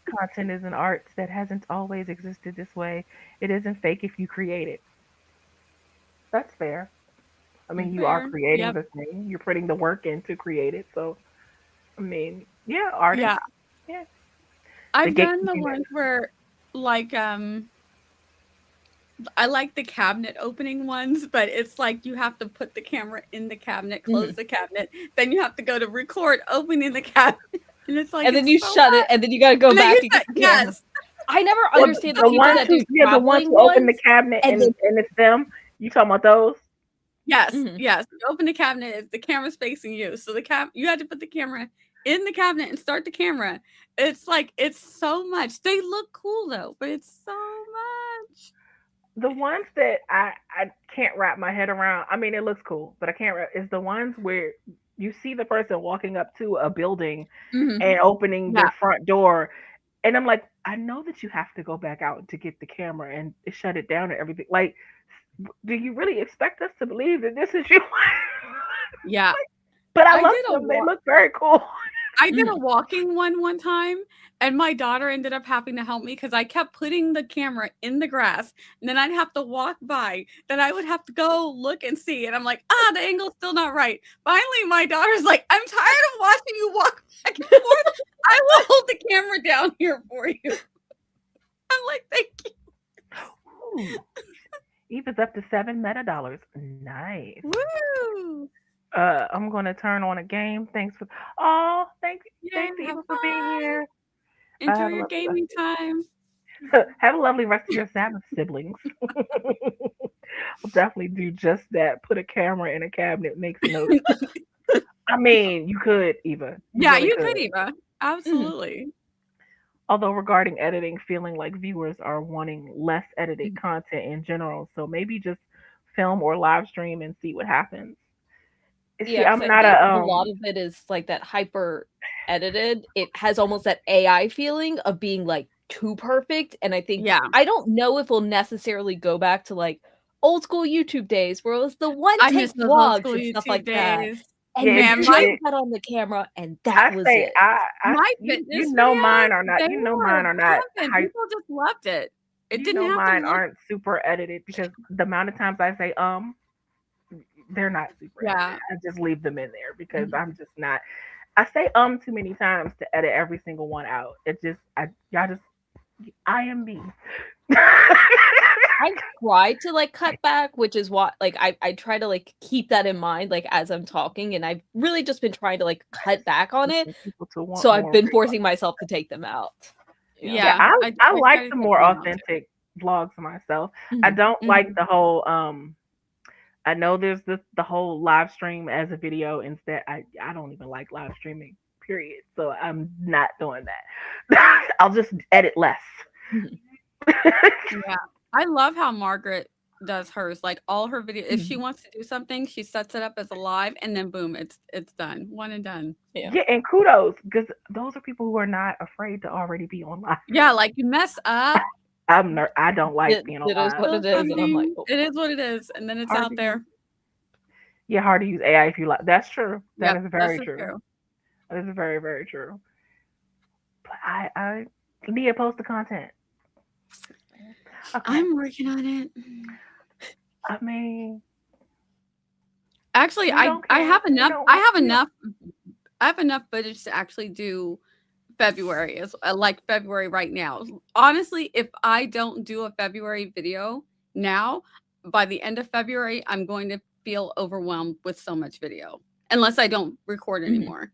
Content is an art that hasn't always existed this way. It isn't fake if you create it. That's fair. I mean, you are creating the thing. You're putting the work in to create it. So, I mean, yeah, artists. Yeah. I've done the ones where, like, I like the cabinet opening ones, but it's like you have to put the camera in the cabinet, close the cabinet, then you have to go to record opening the cabinet, and it's like, and then you shut it, and then you got to go back. Yes, I never understand the people that do the ones who open the cabinet and it's them. You talking about those? Yes, yes. You open the cabinet, the camera's facing you, so you had to put the camera in the cabinet and start the camera. It's like it's so much. They look cool though, but it's so much. The ones that I can't wrap my head around. I mean, it looks cool, but I can't wrap. Is the ones where you see the person walking up to a building and opening their front door, and I'm like, I know that you have to go back out to get the camera and shut it down and everything. Like, do you really expect us to believe that this is you? Yeah, but I love them. They look very cool. I did a walking one time, and my daughter ended up having to help me because I kept putting the camera in the grass, and then I'd have to walk by. Then I would have to go look and see, and I'm like, the angle's still not right. Finally, my daughter's like, I'm tired of watching you walk back and forth. I will hold the camera down here for you. I'm like, thank you. Ooh. Eva's up to 7 meta dollars. Nice. Woo! I'm gonna turn on a game. Thanks for thanks Eva for being here. Enjoy your gaming time. Have a lovely rest of your Sabbath, siblings. I'll definitely do just that. Put a camera in a cabinet, makes notes. I mean, you could, Eva. You could, Eva. Absolutely. Although regarding editing, feeling like viewers are wanting less edited content in general. So maybe just film or live stream and see what happens. See, I'm not a lot of it is like that hyper edited. It has almost that AI feeling of being like too perfect. And I think I don't know if we'll necessarily go back to like old school YouTube days where it was the one take vlogs and stuff like that. And Yeah, Man, you my- put that on the camera, and that I was say it. My you fitness know videos, mine are not they you know were mine are not pumping. hype. People just loved it. It You didn't know have to mine look. aren't super edited because the amount of times I say they're not super Yeah. edited. I just leave them in there because Mhm. I'm just not. I say too many times to edit every single one out. It just y'all just I am me. I try to like cut back, which is what like I try to like keep that in mind like as I'm talking, and I've really just been trying to like cut back on it. People to want So I've more been real. forcing myself to take them out. Yeah. I try like to the take more them out, too. authentic vlogs myself. I Mhm. don't like the whole I know there's the whole live stream as a video. Instead, I don't even like live streaming. Period. So I'm not doing that. I'll just edit less. Mhm. Yeah. I love how Margaret does hers. Like all her videos, if she Mhm. wants to do something, she sets it up as a live and then boom, it's done. One and done. Yeah. And kudos because those are people who are not afraid to already be on live. Yeah, like you mess up. I don't like being on It is live. what it is, and I'm like, Something. It is what it is, and then it's Hard out to there. Yeah, hard to use AI if you like. That's true. That Yep, is that's very so true. That is very, very true. But I Nia, post the content. Okay. I'm working on it. I mean, Actually, we I don't I care. have We enough. don't I want- have we don't- enough. I have enough footage to actually do February. Is like February right now. Honestly, if I don't do a February video now, by the end of February, I'm going to feel overwhelmed with so much video. Unless I don't record anymore.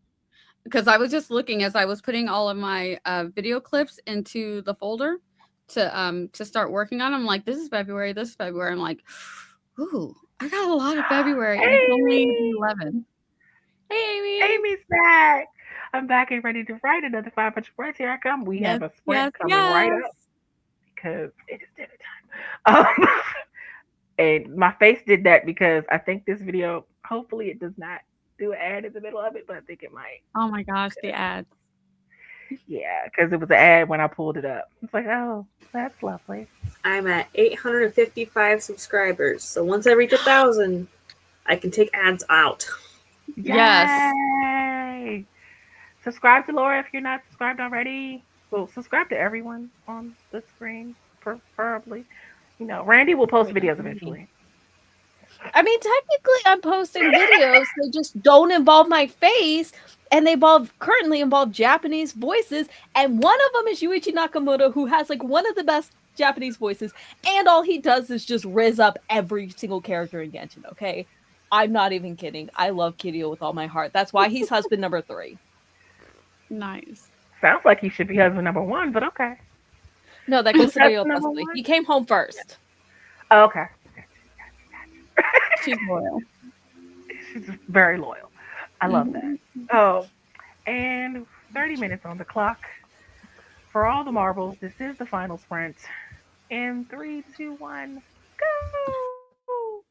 Because I was just looking as I was putting all of my video clips into the folder to start working on them. I'm like, this is February. This is February. I'm like, ooh, I got a lot of February, and it's only Amy! 11. Hey, Amy. Amy's back. I'm back and ready to write another 500 words. Here I come. We have a sprint coming right up because it is dinner time. And my face did that because I think this video, hopefully, it does not do an ad in the middle of it, but I think it might. Oh my gosh, the ads. Yeah, because it was an ad when I pulled it up. It's like, oh, that's lovely. I'm at 855 subscribers, so once I reach 1,000, I can take ads out. Yes. Yay! Subscribe to Laura if you're not subscribed already. Well, subscribe to everyone on the screen, preferably. You know, Randi will post videos eventually. I mean, technically, I'm posting videos. They just don't involve my face, and they currently involve Japanese voices. And one of them is Yuichi Nakamoto, who has like one of the best Japanese voices, and all he does is just riz up every single character in Genshin. Okay, I'm not even kidding. I love Kiryu with all my heart. That's why he's husband number 3. Nice. Sounds like he should be husband number 1, but okay. No, that goes to That's Rio number Dusty. one? He came home first. Oh, okay. She's loyal. She's very loyal. I love that. Oh, and 30 minutes on the clock. For all the marbles, this is the final sprint. In 3, 2, 1, go!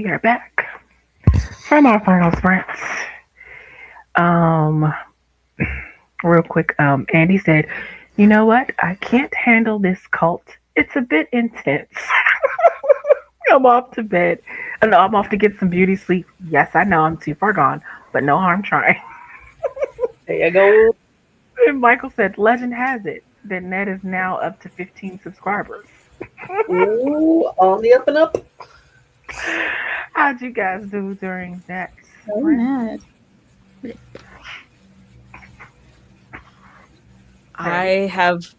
we are back from our final sprints. Real quick, Andy said, "You know what? I can't handle this cult. It's a bit intense. I'm off to bed. No, I'm off to get some beauty sleep. Yes, I know I'm too far gone, but no harm trying." There you go. And Michael said, "Legend has it that Ned is now up to 15 subscribers." Ooh, on the up and up. How'd you guys do during that? So mad. I have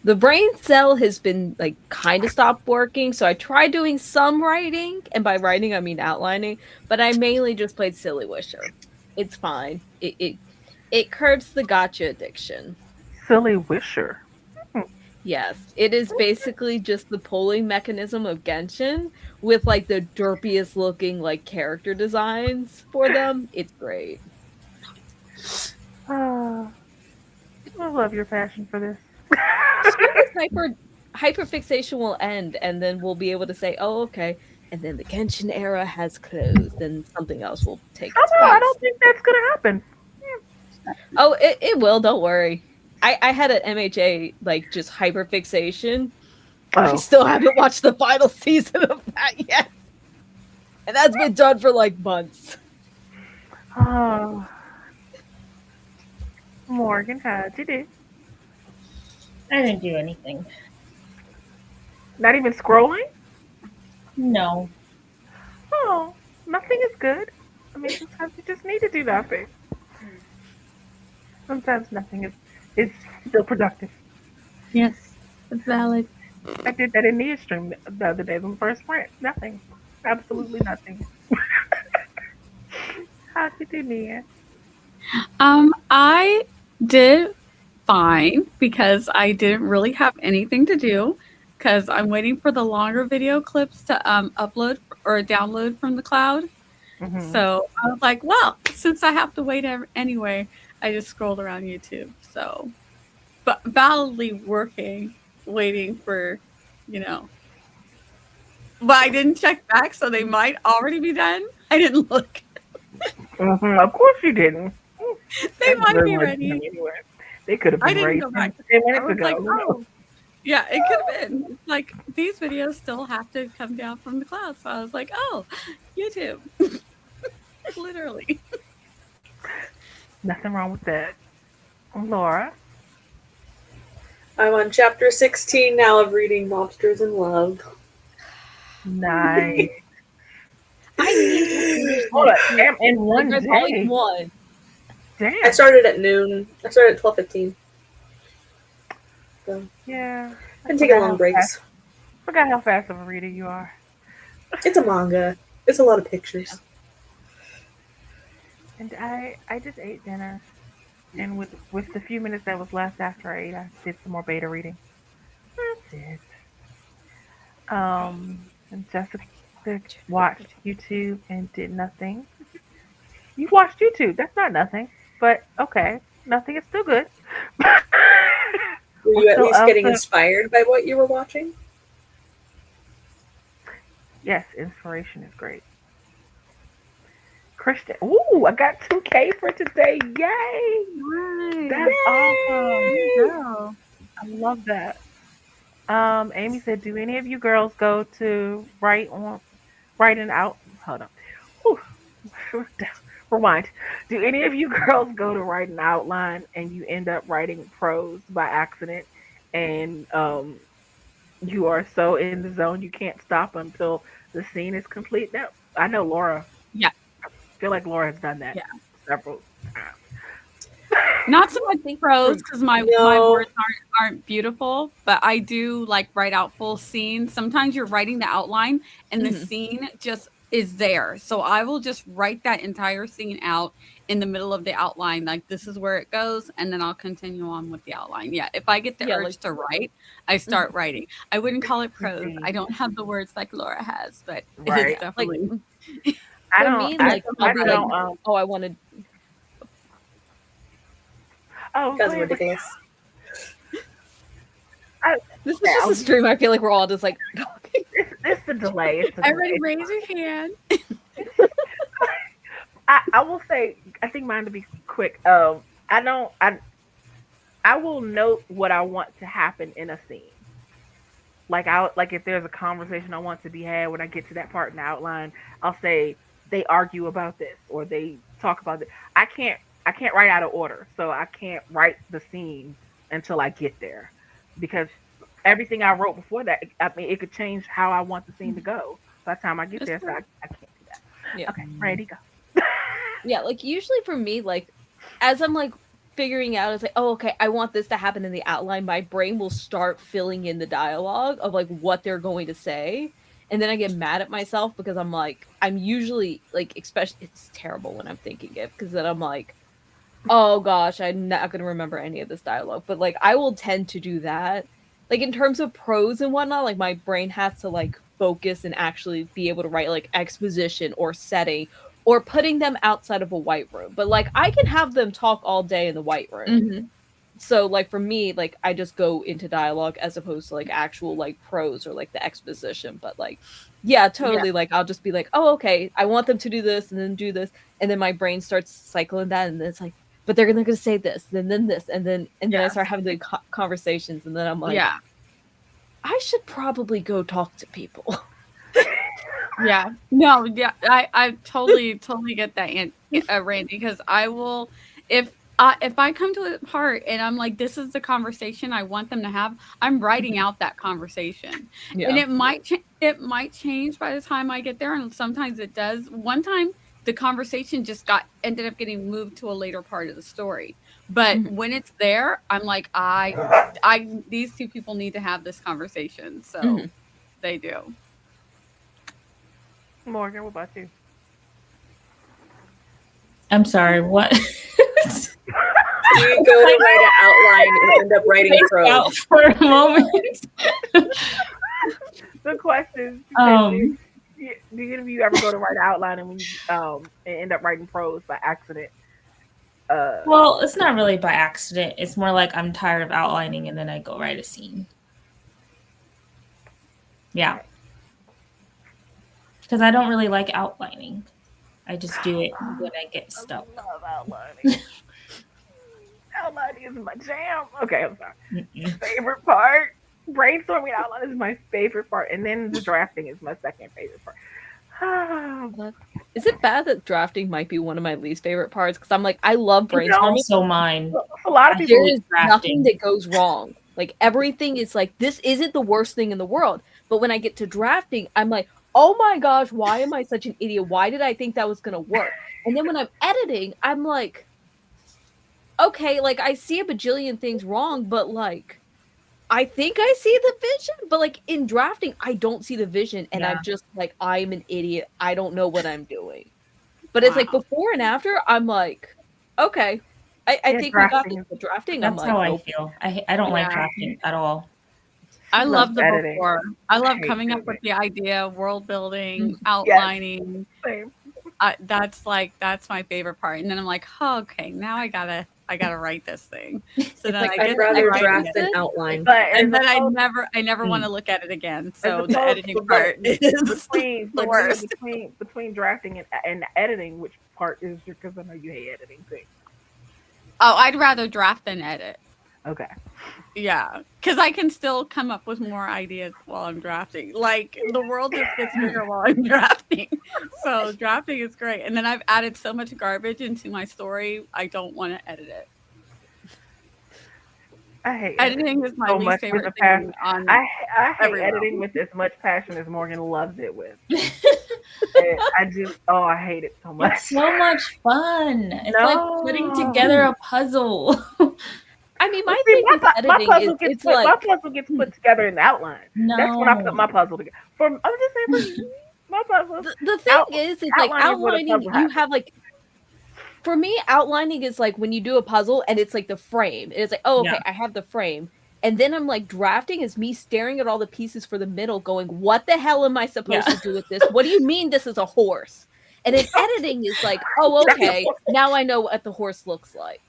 the brain cell has been like kind of stopped working, so I tried doing some writing, and by writing I mean outlining, but I mainly just played Silly Wisher. It's fine. It curbs the gotcha addiction. Silly Wisher. Yes, it is basically just the polling mechanism of Genshin with like the derpiest looking like character designs for them. It's great. I love your passion for this. Hyperfixation will end, and then we'll be able to say, "Oh, okay." And then the Genshin era has closed, and something else will take its place. I don't think that's gonna happen. Oh, it will. Don't worry. I had an MHA like just hyperfixation. I still haven't watched the final season of that yet, and that's been done for like months. Oh, Morgan, how'd you do? I didn't do anything. Not even scrolling? No. Oh, nothing is good. I mean, sometimes you just need to do nothing. Sometimes nothing is still productive. Yes, it's valid. I did that in Nia's stream the other day on the first sprint. Nothing. Absolutely nothing. How'd you do, Nia? I did fine because I didn't really have anything to do because I'm waiting for the longer video clips to upload or download from the cloud. Mm-hmm. So I was like, well, since I have to wait anyway, I just scrolled around YouTube. So, but validly working, waiting for, but I didn't check back, so they might already be done. I didn't look. Mm-hmm. Of course you didn't. They might be ready. Anyway. They could have been ready 10 minutes ago. Like, oh. Yeah, it could have been. Like, these videos still have to come down from the cloud. So I was like, oh, YouTube. Literally. Nothing wrong with that. Laura? I'm on chapter 16 now of reading Monsters in Love. Nice. I need to finish Hold on. In one day. One. Damn. I started at noon. I started at 12:15. So yeah. I'm taking long breaks. Forgot how fast of a reader you are. It's a manga. It's a lot of pictures. And I just ate dinner. And with the few minutes that was left after I ate, I did some more beta reading. That's it. And Jessica watched YouTube and did nothing. You watched YouTube. That's not nothing. But okay. Nothing is still good. Were you at least getting inspired by what you were watching? Yes, inspiration is great. Christian. Ooh, I got 2K for today. Yay! Nice. That's Yay. awesome. I love that. Amy said, do any of you girls go to writing out? Hold on. Ooh. Rewind. Do any of you girls go to write an outline and you end up writing prose by accident and you are so in the zone you can't stop until the scene is complete? No, I know Laura. Yeah. I feel like Laura has done that several times. Not so much prose because my words aren't beautiful, but I do like write out full scenes. Sometimes you're writing the outline and the scene just is there. So I will just write that entire scene out in the middle of the outline. Like, this is where it goes, and then I'll continue on with the outline. Yeah, if I get the urge to write, I start writing. I wouldn't call it prose. I don't have the words like Laura has, but it's definitely. I wanted. Oh, that's ridiculous. This is just a stream. I feel like we're all just like talking. It's the delay. It's the delay. Everybody raise your hand. I will say, I think mine to be quick. I will note what I want to happen in a scene. Like if there's a conversation I want to be had, when I get to that part in the outline, I'll say they argue about this or they talk about it. I can't write out of order, so I can't write the scene until I get there, because everything I wrote before that, I mean, it could change how I want the scene to go by the time I get there. So I can't do that. Yeah. Okay, ready, go. Yeah, like usually for me, like as I'm like figuring out, it's like, oh, okay, I want this to happen in the outline. My brain will start filling in the dialogue of like what they're going to say. And then I get mad at myself because I'm like, I'm usually like, especially, it's terrible when I'm thinking it, because then I'm like, oh gosh, I'm not going to remember any of this dialogue. But like, I will tend to do that. Like in terms of prose and whatnot, like my brain has to like focus and actually be able to write like exposition or setting or putting them outside of a white room. But like, I can have them talk all day in the white room. Mm-hmm. So like for me, like I just go into dialogue as opposed to like actual like prose or like the exposition. But like, yeah, totally. Yeah. Like I'll just be like, oh, okay, I want them to do this and then do this. And then my brain starts cycling that. And then it's like, but they're going to say this, then this. And then I start having the conversations. And then I'm like, yeah, I should probably go talk to people. Yeah. No, yeah, I totally get that, Randy, because I will, if I come to a part and I'm like, this is the conversation I want them to have, I'm writing out that conversation. Yeah. And it might change by the time I get there, and sometimes it does. One time the conversation just ended up getting moved to a later part of the story. But when it's there, I'm like, these two people need to have this conversation. So they do. Morgan, what about you? I'm sorry, what? You go to write an outline and end up writing prose. Out for a moment. The question is, do any of you ever go to write an outline and when you and end up writing prose by accident? Well, it's not really by accident. It's more like I'm tired of outlining and then I go write a scene. Yeah. Because I don't really like outlining. I just do it when I get stuck. I love outlining. Outlining is my jam. Okay, I'm sorry. Favorite part? Brainstorming outline is my favorite part. And then the drafting is my second favorite part. Is it bad that drafting might be one of my least favorite parts? Because I'm like, I love brainstorming. So mine. A lot of people. There is nothing that goes wrong. Like everything is like, this isn't the worst thing in the world. But when I get to drafting, I'm like, oh my gosh, why am I such an idiot? Why did I think that was going to work? And then when I'm editing, I'm like, okay, like I see a bajillion things wrong, but like, I think I see the vision. But like in drafting, I don't see the vision. And I'm just like, I'm an idiot. I don't know what I'm doing. But it's like before and after, I'm like, okay. I think we got this. The drafting, that's how I feel. I don't like drafting at all. I love the before. I love coming up with the idea, world building, outlining. Yes. That's my favorite part. And then I'm like, oh, okay, now I gotta write this thing. So then like, I'd rather draft than outline. And then I never want to look at it again. So the editing part is the worst. Between drafting and editing, which part is your? Because I know you hate editing too. Oh, I'd rather draft than edit. Okay. Yeah, because I can still come up with more ideas while I'm drafting. Like the world just gets bigger while I'm drafting. So drafting is great. And then I've added so much garbage into my story, I don't want to edit it. I hate editing is my least favorite thing on I hate editing with as much passion as Morgan loves it with. I hate it so much. It's so much fun. It's like putting together a puzzle. I mean, my thing with editing is my puzzle gets put together in the outline. No. That's when I put my puzzle together. I'm just saying, my puzzle. The thing is like outlining. You have like, for me, outlining is like when you do a puzzle and it's like the frame. It's like, oh, okay, I have the frame, and then I'm like drafting is me staring at all the pieces for the middle, going, what the hell am I supposed to do with this? What do you mean this is a horse? And then editing is like, oh, okay, now I know what the horse looks like.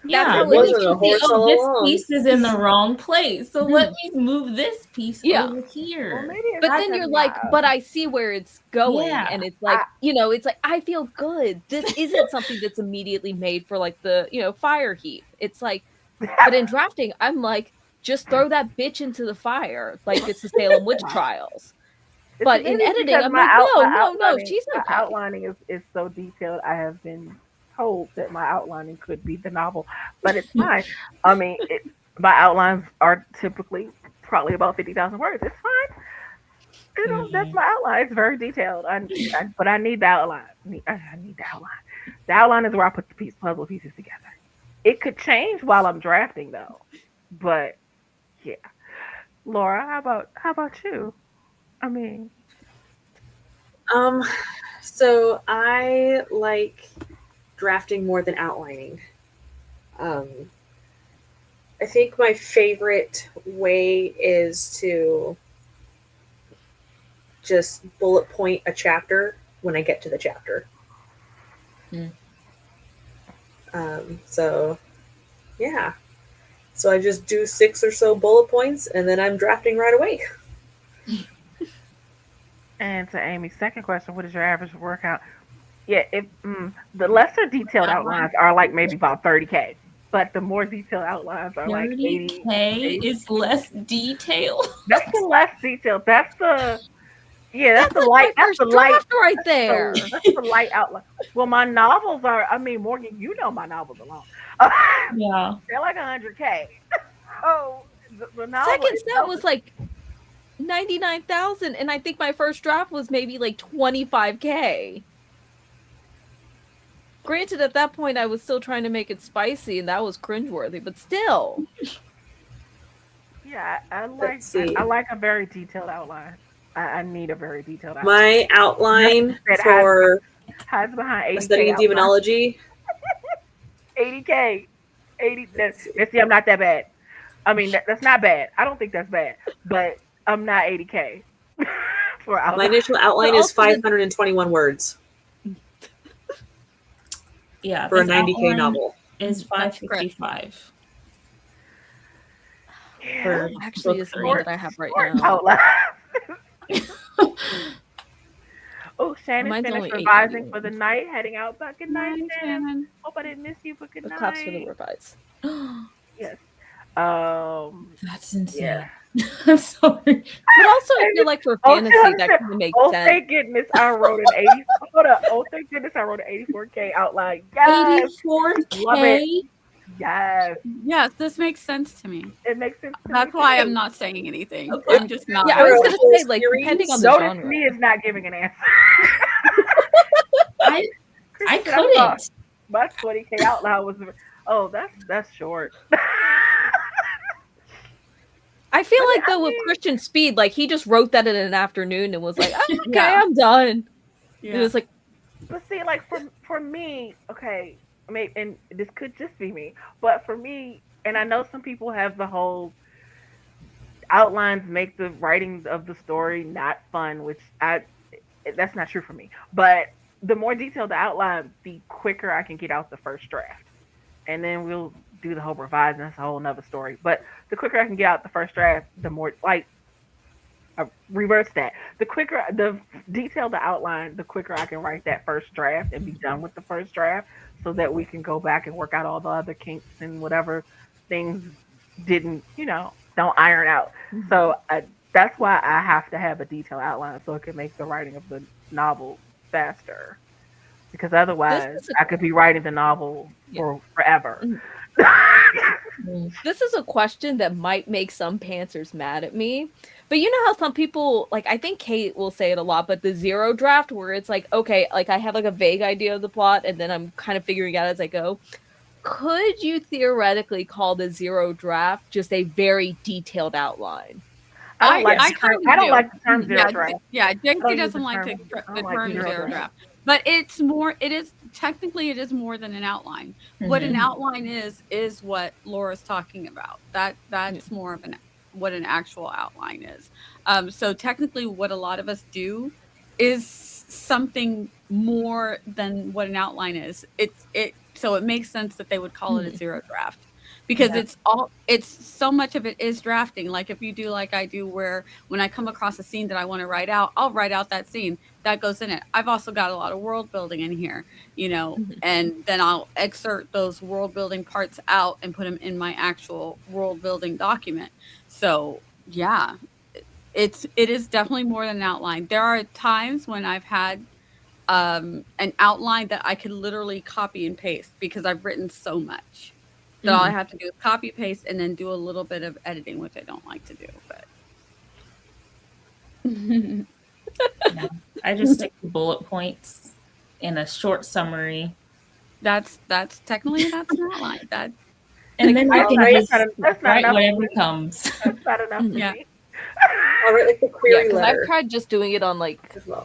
Yeah, It wasn't a horse all this along. piece is in the wrong place, so let me move this piece over here. Well, maybe it's But not then you're just like, my- but I see where it's going, Yeah. and it's like, it's like I feel good. This isn't something that's immediately made for like the fire heat. It's like, but in drafting, I'm like, just throw that bitch into the fire, like it's the Salem witch trials. But in maybe editing, because I'm my like, out- my no, outlining- she's my okay. outlining is so detailed. I have been told that my outlining could be the novel, but it's fine. I mean, my outlines are typically probably about 50,000 words. It's fine. That's my outline. It's very detailed. But I need the outline. I need the outline. The outline is where I put the puzzle pieces together. It could change while I'm drafting, though. But yeah, Laura, how about you? I mean, so I like drafting more than outlining. I think my favorite way is to just bullet point a chapter when I get to the chapter. So yeah. So I just do 6 or so bullet points and then I'm drafting right away. and to Amy's second question, what is your average workout? Yeah, if the lesser detailed outlines are like maybe about 30K, but the more detailed outlines are like 80. 30K is less detailed. That's the less detailed. That's the that's the like light. my That's the first light draft right there. That's the light outline. Well, my novels are. I mean, Morgan, you know my novels alone. Yeah. They're like 100K. Oh, the novel Second set was like 99,000, and I think my first draft was maybe like 25K. Granted, at that point, I was still trying to make it spicy, and that was cringeworthy, but still. Yeah, I Let's see. like a very detailed outline. I need a very detailed outline. My outline for hides behind 80K studying outline. demonology. 80K. 80. See, I'm not that bad. I mean, that's not bad. I don't think that's bad, but I'm not 80K. For outline. My initial outline is 521 words. Yeah. For a this 90K outline novel. is 555. That actually is the one that I have right now. Outline. Oh, Shannon Mine's finished only 8 revising for the night, heading out. But good night, Night, Shannon. Shannon. Hope I didn't miss you, but good The night. claps for the revise. Yes. That's insane. Yeah. I'm sorry. But also, I feel like for fantasy, that kind of makes Oh, sense. thank goodness I wrote an 80. Hold up. Oh, thank goodness I wrote an 84K outline. Yes. 84K. Love it. Yes. Yes, this makes sense to me. It makes sense. To That's me why too. I'm not saying anything. Okay. I'm just not. Yeah, I was gonna say, like, Series? depending on the Notice genre. me is not giving an answer. I Christian, couldn't. thought my 20K outline was. Oh, that's short. I feel like though with Christian Speed, like he just wrote that in an afternoon and was like, "Oh, okay, Yeah. I'm done." Yeah. It was like, But see, like for me, okay, maybe, and this could just be me, but for me, and I know some people have the whole outlines make the writing of the story not fun, which that's not true for me. But the more detailed the outline, the quicker I can get out the first draft, and then we'll do the whole revise, and that's a whole nother story. But the quicker I can get out the first draft, the more reverse that. The detailed the outline, the quicker I can write that first draft and be done with the first draft, so that we can go back and work out all the other kinks and whatever things don't iron out. Mm-hmm. So that's why I have to have a detailed outline so it can make the writing of the novel faster. Because otherwise, I could be writing the novel for forever. this is a question that might make some pantsers mad at me. But you know how some people, like, I think Kate will say it a lot, but the zero draft where it's like, okay, like I have like a vague idea of the plot and then I'm kind of figuring it out as I go. Could you theoretically call the zero draft just a very detailed outline? I don't like the term zero draft. Yeah, Jenky use doesn't the like term- the I don't like term zero zero draft. draft. But it is more than an outline. What an outline is what Laura's talking about. That's more of what an actual outline is. So technically what a lot of us do is something more than what an outline is. So it makes sense that they would call it a zero draft. Because it's so much of it is drafting. Like if you do like I do, where when I come across a scene that I want to write out, I'll write out that scene that goes in it. I've also got a lot of world building in here, you know, and then I'll excerpt those world building parts out and put them in my actual world building document. So yeah, it is definitely more than an outline. There are times when I've had an outline that I could literally copy and paste because I've written so much. So all I have to do is copy paste and then do a little bit of editing, which I don't like to do. But I just stick to bullet points in a short summary. That's technically that's an outline. That and then I can just write whatever comes. That's not enough for me. I'll write like the query because letter. I've tried just doing it on like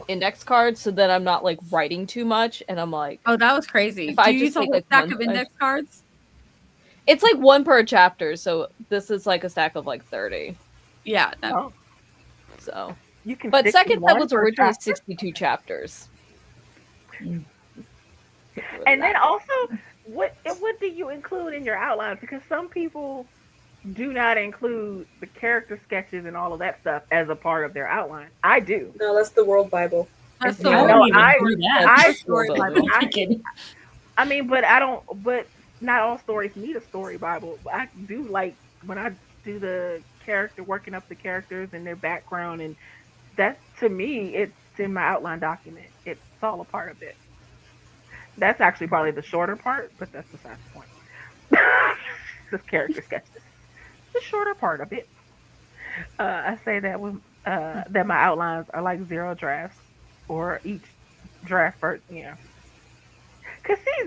index cards so that I'm not like writing too much, and I'm like, oh, that was crazy. If do I you just use a whole stack of index cards? It's like one per chapter, so this is like a stack of like 30. Yeah. So you can. But second, that was originally 62 chapters. And then also, what do you include in your outlines? Because some people do not include the character sketches and all of that stuff as a part of their outline. I do. No, that's the World Bible. That's the World Bible. I mean, but I don't. But not all stories need a story Bible. I do like when I do the character, working up the characters and their background, and that to me, it's in my outline document. It's all a part of it. That's actually probably the shorter part, but that's besides the point. The character sketches, the shorter part of it. I say that when that my outlines are like zero drafts, or each draft first, yeah. Cause see,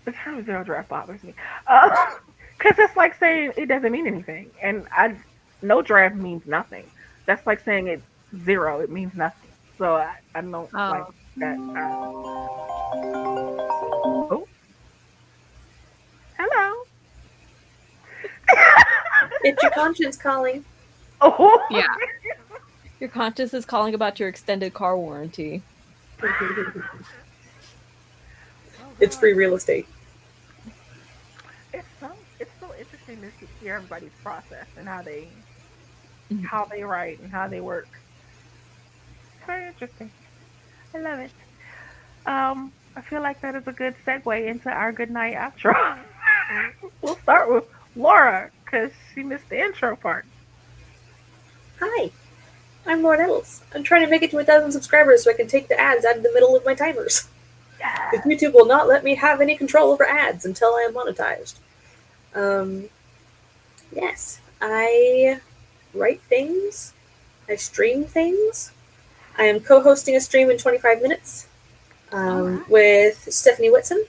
the term zero draft bothers me. Cause it's like saying it doesn't mean anything, and no draft means nothing. That's like saying it's zero; it means nothing. So I don't like that. Oh, hello. It's your conscience calling. Oh, yeah. Your conscience is calling about your extended car warranty. It's free real estate. It's so interesting to hear everybody's process and how they write and how they work. It's very interesting. I love it. I feel like that is a good segue into our good night outro. We'll start with Laura because she missed the intro part. Hi, I'm Laura Nettles. I'm trying to make it to 1,000 subscribers so I can take the ads out of the middle of my timers. Because YouTube will not let me have any control over ads until I am monetized. Yes, I write things. I stream things. I am co-hosting a stream in 25 minutes with Tiffany Russell.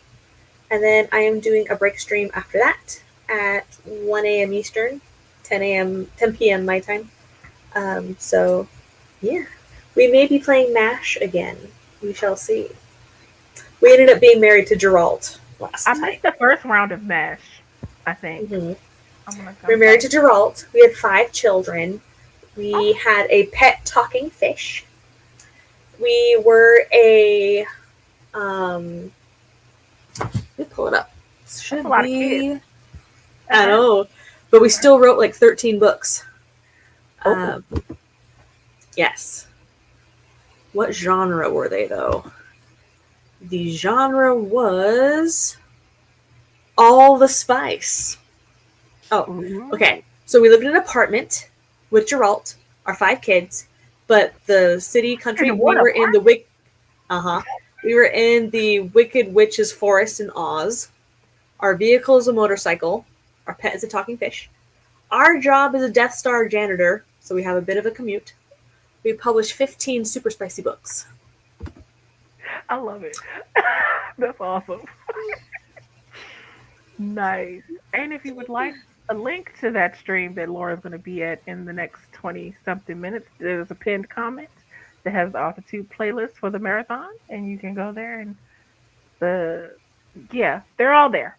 And then I am doing a break stream after that at 1 a.m. Eastern, 10 p.m. my time. So, yeah. We may be playing MASH again. We shall see. We ended up being married to Geralt last time. I missed the first round of MASH, I think. Mm-hmm. We're married to Geralt. We had 5 children. We had a pet talking fish. We were a... let me pull it up. Should a lot of kids. I know. But we still wrote like 13 books. Yes. What genre were they, though? The genre was all the spice. Oh, okay. So we lived in an apartment with Geralt, our 5 kids, but the city, country, we were in the we were in the Wicked Witch's Forest in Oz. Our vehicle is a motorcycle. Our pet is a talking fish. Our job is a Death Star janitor, so we have a bit of a commute. We published 15 super spicy books. I love it. That's awesome. Nice. And if you would like a link to that stream that Laura's going to be at in the next 20-something minutes, there's a pinned comment that has the AuthorTube playlist for the marathon, and you can go there and they're all there.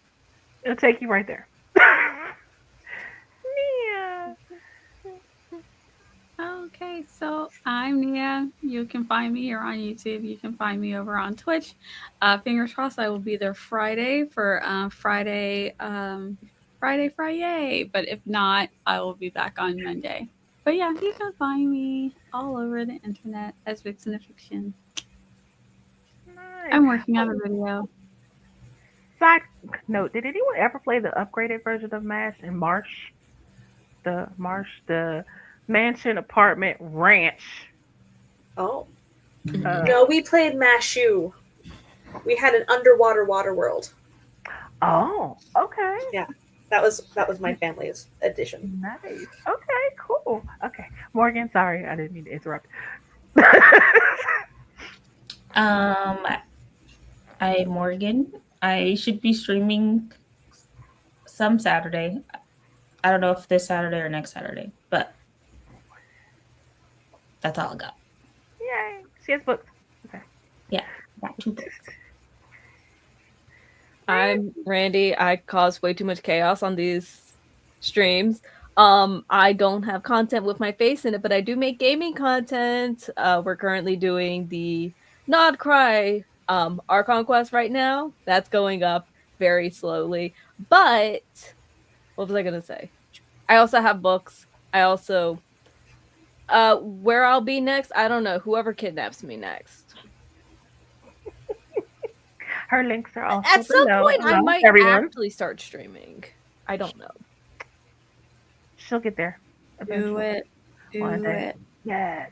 It'll take you right there. Okay, so I'm Nia. You can find me here on YouTube. You can find me over on Twitch. Fingers crossed, I will be there Friday for Friday. But if not, I will be back on Monday. But yeah, you can find me all over the internet as Vixen of Fiction. Nice. I'm working on a video. Side note: did anyone ever play the upgraded version of Mash in Marsh? The mansion, apartment, ranch. Oh. Uh, No, we played Mashu. We had an underwater water world. Oh, okay. Yeah. That was my family's edition. Nice. Okay, cool. Okay. Morgan, sorry, I didn't mean to interrupt. I'm Morgan. I should be streaming some Saturday. I don't know if this Saturday or next Saturday, but that's all I got. Yay. She has books. Okay. Yeah, got 2 books. I'm Randi. I cause way too much chaos on these streams. I don't have content with my face in it, but I do make gaming content. We're currently doing the Nod Cry Archon quest right now. That's going up very slowly. But what was I gonna say? I also have books. I also where I'll be next, I don't know. Whoever kidnaps me next. Her links are also At some below. point, I Hello, might everyone. actually start streaming. I don't know. She'll get there. Do eventually. it. Do One day. it. Yes.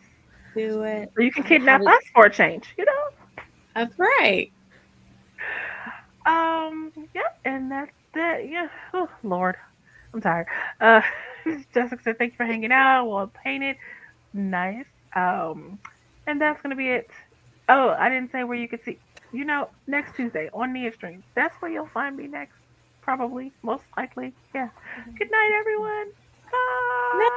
Do it. Or you can kidnap us for a change, you know? That's right. Yep, and that's it. Yeah. Oh, Lord. I'm tired. Jessica said, thank you for hanging out. Well painted. Nice. And that's gonna be it. Oh, I didn't say where you could see, next Tuesday on Nia Stream. That's where you'll find me next. Probably. Most likely. Yeah. Good night, everyone. Bye.